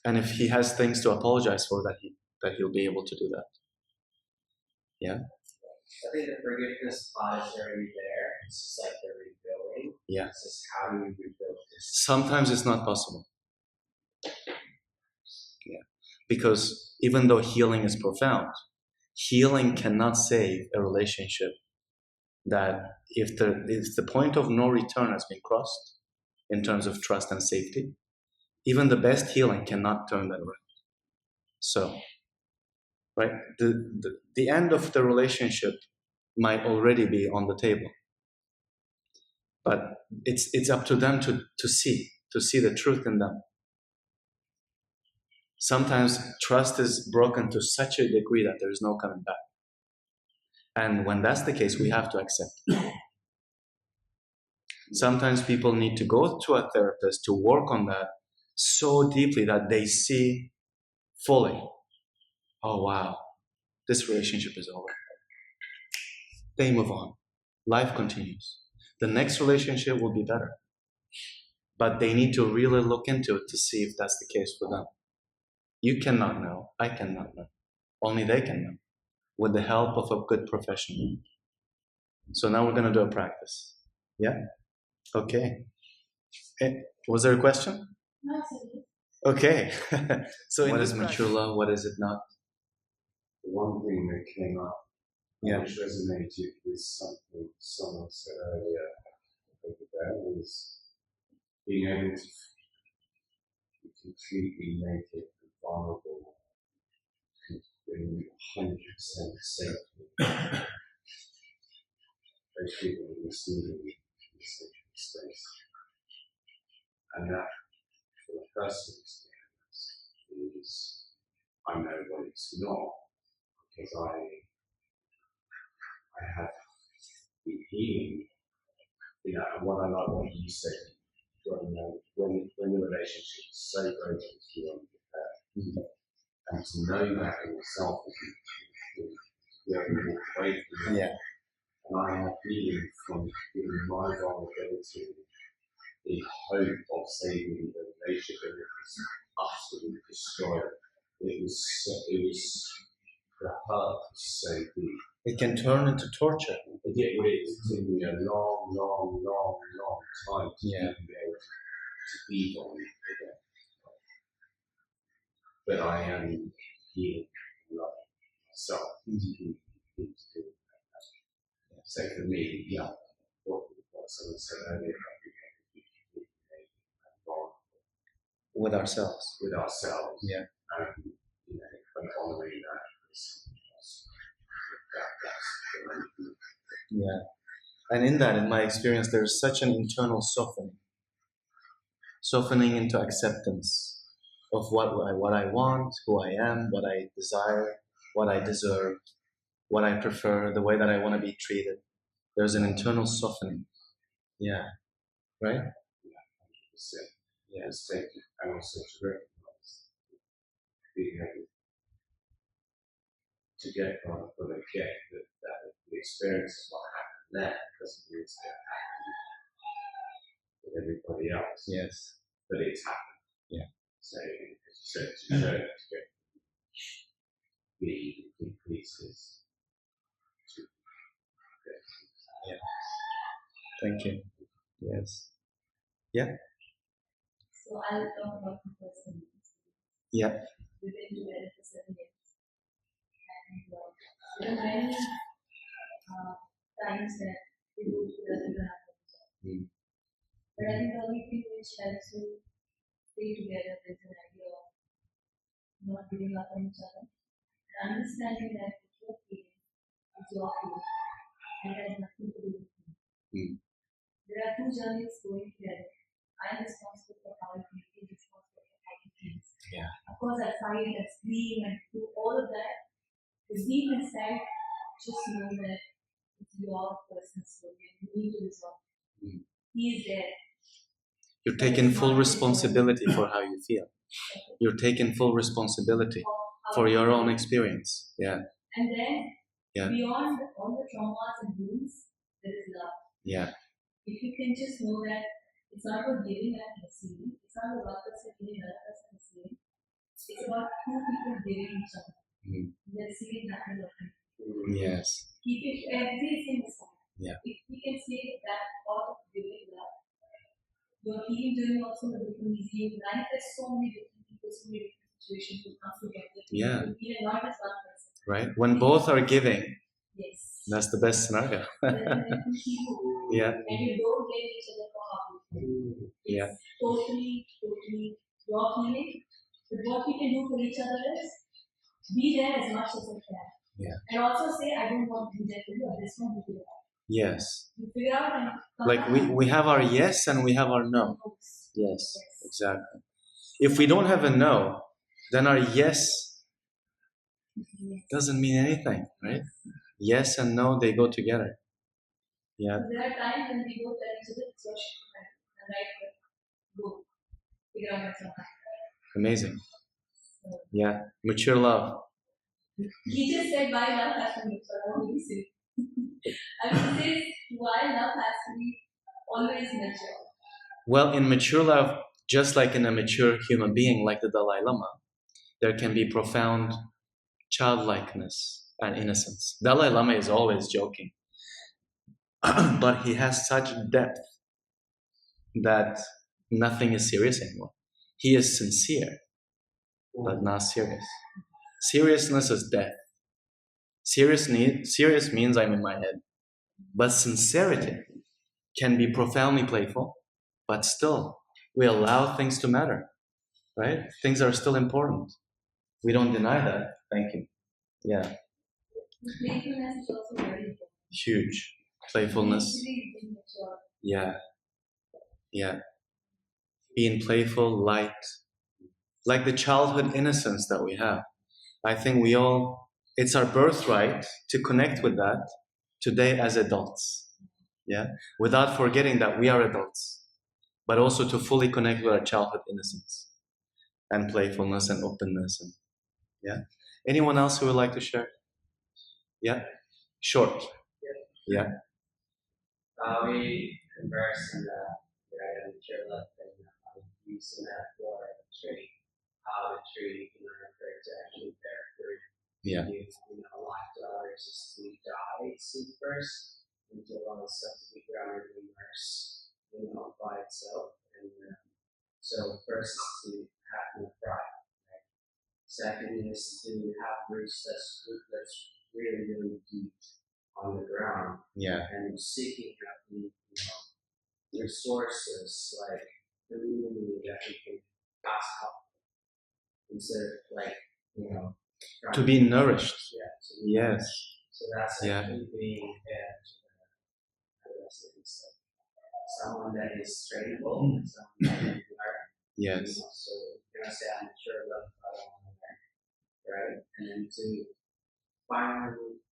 And if he has things to apologize for, that he'll be able to do that. Yeah. I think the forgiveness part is already there. It's just like the rebuilding. Yeah. It's just how do we rebuild this? Sometimes it's not possible. Yeah. Because even though healing is profound, healing cannot save a relationship that if the point of no return has been crossed in terms of trust and safety, even the best healing cannot turn that around. So, right, the end of the relationship might already be on the table. But it's up to them to see the truth in them. Sometimes trust is broken to such a degree that there is no coming back. And when that's the case, we have to accept it. Sometimes people need to go to a therapist to work on that so deeply that they see fully, oh wow, this relationship is over. They move on. Life continues. The next relationship will be better. But they need to really look into it to see if that's the case for them. You cannot know. I cannot know. Only they can know, with the help of a good professional. So now we're going to do a practice. Yeah? Okay. Was there a question? No, it's okay. Okay. So what is mature love? What is it not? The one thing that came up, Yeah. which resonated with something someone said earlier, over there, was being able to be completely naked and vulnerable, being 100% safety, both giving and receiving in sacred space. And that, for the personal experience, is, I know what it's not, because I have been healing, you know, and what I like what you said, when the relationship is so broken it's beyond repair, and to know that in yourself, to be able to walk away from it. Yeah. And I have healing from giving my vulnerability the hope of saving the relationship, and it was utterly destroyed. It was the hurt was so deep. It can turn into torture. It is taking me a long, long, long, long time to Yeah. even be able to feed on it again. But I am healing and loving myself to keep doing that. So for me, yeah, what someone said earlier about being able With ourselves. with ourselves, Yeah. and and honoring that with someone else. That's the main thing. Yeah. And in that, in my experience, there's such an internal softening into acceptance of what I want, who I am, what I desire, what I deserve, what I prefer, the way that I want to be treated. There's an internal softening. Yeah. Right? 100%. Yeah. It's taking, and also to recognize being able to get on for the get that the experience of what happened there doesn't mean it's going to happen with everybody else. Yes. But it's happened. Yeah. So, as you said, to get the increases to get. Yeah. Thank you. Yes. Yeah. So I'll talk about the person. Yeah. We've been together for 7 years. And there are many times that we go together even after the job. But I think the only thing which helps you stay together is an idea of not giving up on each other. And understanding that what you're feeling is your feeling. And it has nothing to do with you. There are two journeys going together. I'm responsible for how I feel, he's responsible for how he feels. Yeah. Of course, I fight and scream and do all of that. But deep inside, just know that it's your personal story and you need to resolve it. He is there. You're taking full responsibility for how you feel. You're taking full responsibility for your own experience. Yeah. And then, Yeah. beyond all the traumas and wounds, there is love. Yeah. If you can just know that it's not about giving and receiving, it's not about one person giving, another person receiving. It's about two people giving each other. The receiving nothing of it. Yes. Keep it everything aside. Yeah. If we can say that thought of giving love, your healing journey also will become easy. You manifest so many different people, so many different situations will come together. Yeah. You heal not just one person. Right? When both are giving, yes, that's the best scenario. then people. Yeah. And you don't blame each other for how you feel. Yeah. It's totally your healing. But what we can do for each other is be there as much as I can. Yeah. And also say, I don't want to be there for you, I just want to be there. Yes. You figure out and Like we have our yes and we have our no. Yes, exactly. If we don't have a no, then our yes doesn't mean anything, right? Yes and no, they go together. Yeah. There are times when we go tell each other, it's your shit, and right, go. Figure out myself. Amazing. Yeah. Mature love. He just said why love has to be, so I won't really say. I would say why love has to be always mature. Well, in mature love, just like in a mature human being like the Dalai Lama, there can be profound childlikeness and innocence. Dalai Lama is always joking, but he has such depth that nothing is serious anymore. He is sincere, but not serious. Seriousness is death. Serious means I'm in my head. But sincerity can be profoundly playful, but still, we allow things to matter, right? Things are still important. We don't deny that. Thank you. Yeah. Playfulness is also very important. Huge. Playfulness. Yeah. Yeah. Being playful, light. Like the childhood innocence that we have. I think it's our birthright to connect with that today as adults. Yeah. Without forgetting that we are adults, but also to fully connect with our childhood innocence and playfulness and openness. And, yeah. Anyone else who would like to share? Yeah. Short. Yeah. We converse in the mature love and using that for tree, how the tree can refer to actually bear fruit. Yeah. A lot to others is to first, and to allow itself to be grounded and immersed, by itself. And so first is to have no pride. Right? Second is to have roots that's really, really deep on the ground, Yeah. and seeking out the resources like community that we can ask help instead of like To be nourished. yeah. Yes. So that's Yeah. actually being someone that is trainable and someone that can learn. Yes. So you're gonna say I'm sure love I don't want to learn, right? And then to finally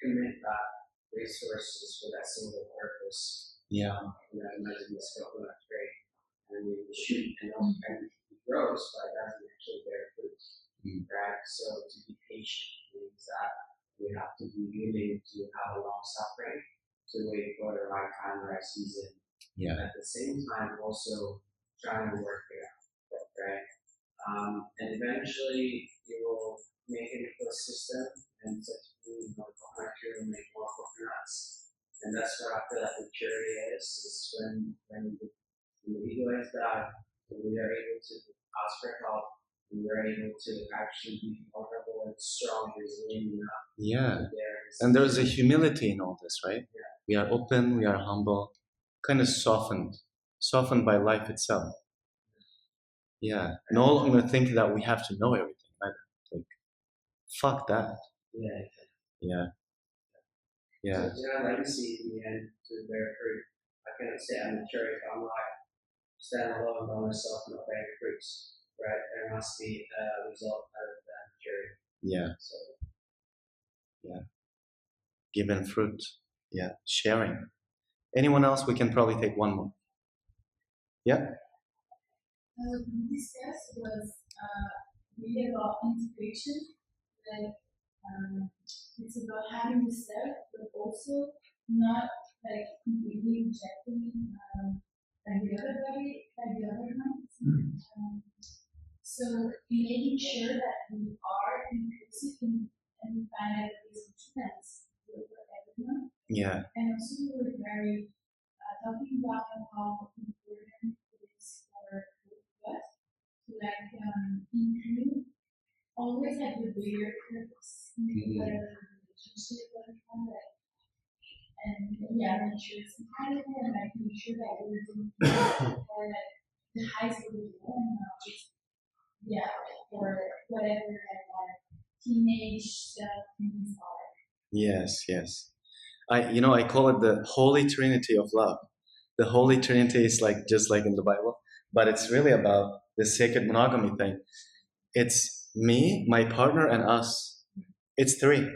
commit that resources for that single purpose. Yeah. Imagine this coconut tree, and you shoot and it grows, but it doesn't actually bear fruit, right? So to be patient means that we have to be willing to have a long suffering, to wait for the right time, right season. Yeah. At the same time, also trying to work it out, right? And eventually, you will make an ecosystem, and such coconut tree will make more coconuts. And that's what I feel like maturity is when the ego is that we are able to ask for help, we are able to actually be vulnerable and strong, resilient enough. Yeah. And there's a humility in all this, right? Yeah. We are open, we are humble, kind of softened by life itself. Yeah. No longer think that we have to know everything either. Like, fuck that. Yeah. Yeah. Yeah. So legacy in the end to bear fruit. I cannot say I'm mature if I'm like stand alone by myself and not bearing fruits. Right? There must be a result out of that maturity. Yeah. So yeah. Giving fruit. Yeah. Sharing. Anyone else? We can probably take one more. Yeah. What we discussed was really about integration. Like it's about having the self, but also not like completely rejecting like the other body, like the other one. So making sure that we are inclusive and find out ways of trends for everyone. Yeah. And also we were very talking about how important it is for both of us to like include always have the bigger purpose in whatever relationship that we have, like, and yeah, make sure it's compatible and like make sure that we're doing for like the highest of the goal and not just for whatever like our teenage stuff things are. Yes, yes. I call it the Holy Trinity of love. The Holy Trinity is like just like in the Bible, but it's really about the sacred monogamy thing. It's me, my partner, and us. It's three,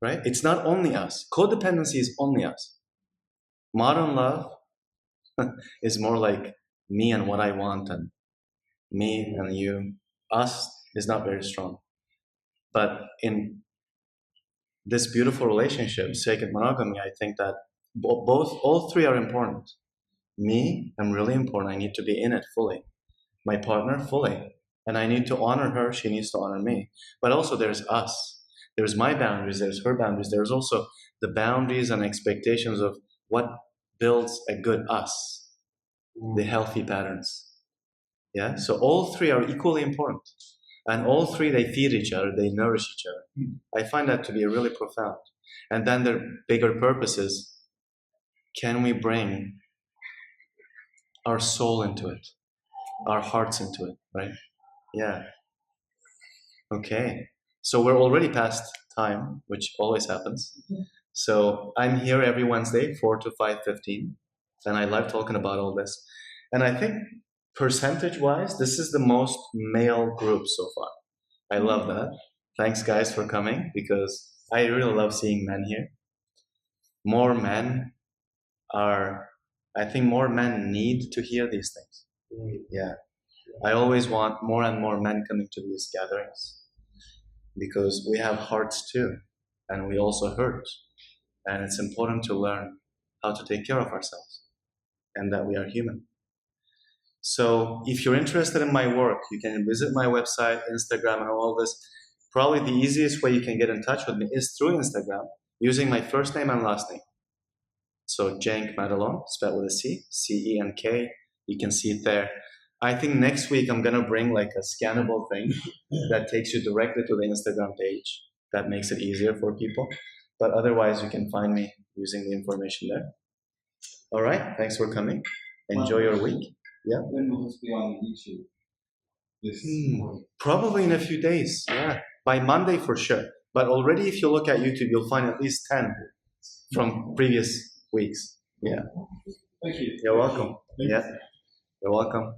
right? It's not only us. Codependency is only us. Modern love is more like me and what I want, and me and you. Us is not very strong. But in this beautiful relationship, sacred monogamy, I think that all three are important. Me, I'm really important. I need to be in it fully. My partner, fully. And I need to honor her. She needs to honor me. But also there's us. There's my boundaries. There's her boundaries. There's also the boundaries and expectations of what builds a good us, the healthy patterns. Yeah. So all three are equally important. And all three, they feed each other. They nourish each other. I find that to be really profound. And then the bigger purpose is, can we bring our soul into it, our hearts into it, right? Yeah. Okay. So we're already past time, which always happens. So I'm here every Wednesday, 4 to 5:15, and I love talking about all this. And I think percentage-wise, this is the most male group so far. I love that. Thanks, guys, for coming, because I really love seeing men here. More men I think more men need to hear these things. Yeah. I always want more and more men coming to these gatherings, because we have hearts too, and we also hurt. And it's important to learn how to take care of ourselves and that we are human. So if you're interested in my work, you can visit my website, Instagram, and all this. Probably the easiest way you can get in touch with me is through Instagram. using my first name and last name. So Cenk Madelon, spelled with a C, C-E-N-K. You can see it there. I think next week I'm gonna bring like a scannable thing that takes you directly to the Instagram page. That makes it easier for people. But otherwise, you can find me using the information there. All right, thanks for coming. Enjoy your week. Yeah. When will this be on YouTube? This Probably in a few days. Yeah, by Monday for sure. But already, if you look at YouTube, you'll find at least 10 from previous weeks. Yeah. Thank you. You're welcome. Yeah. You're welcome.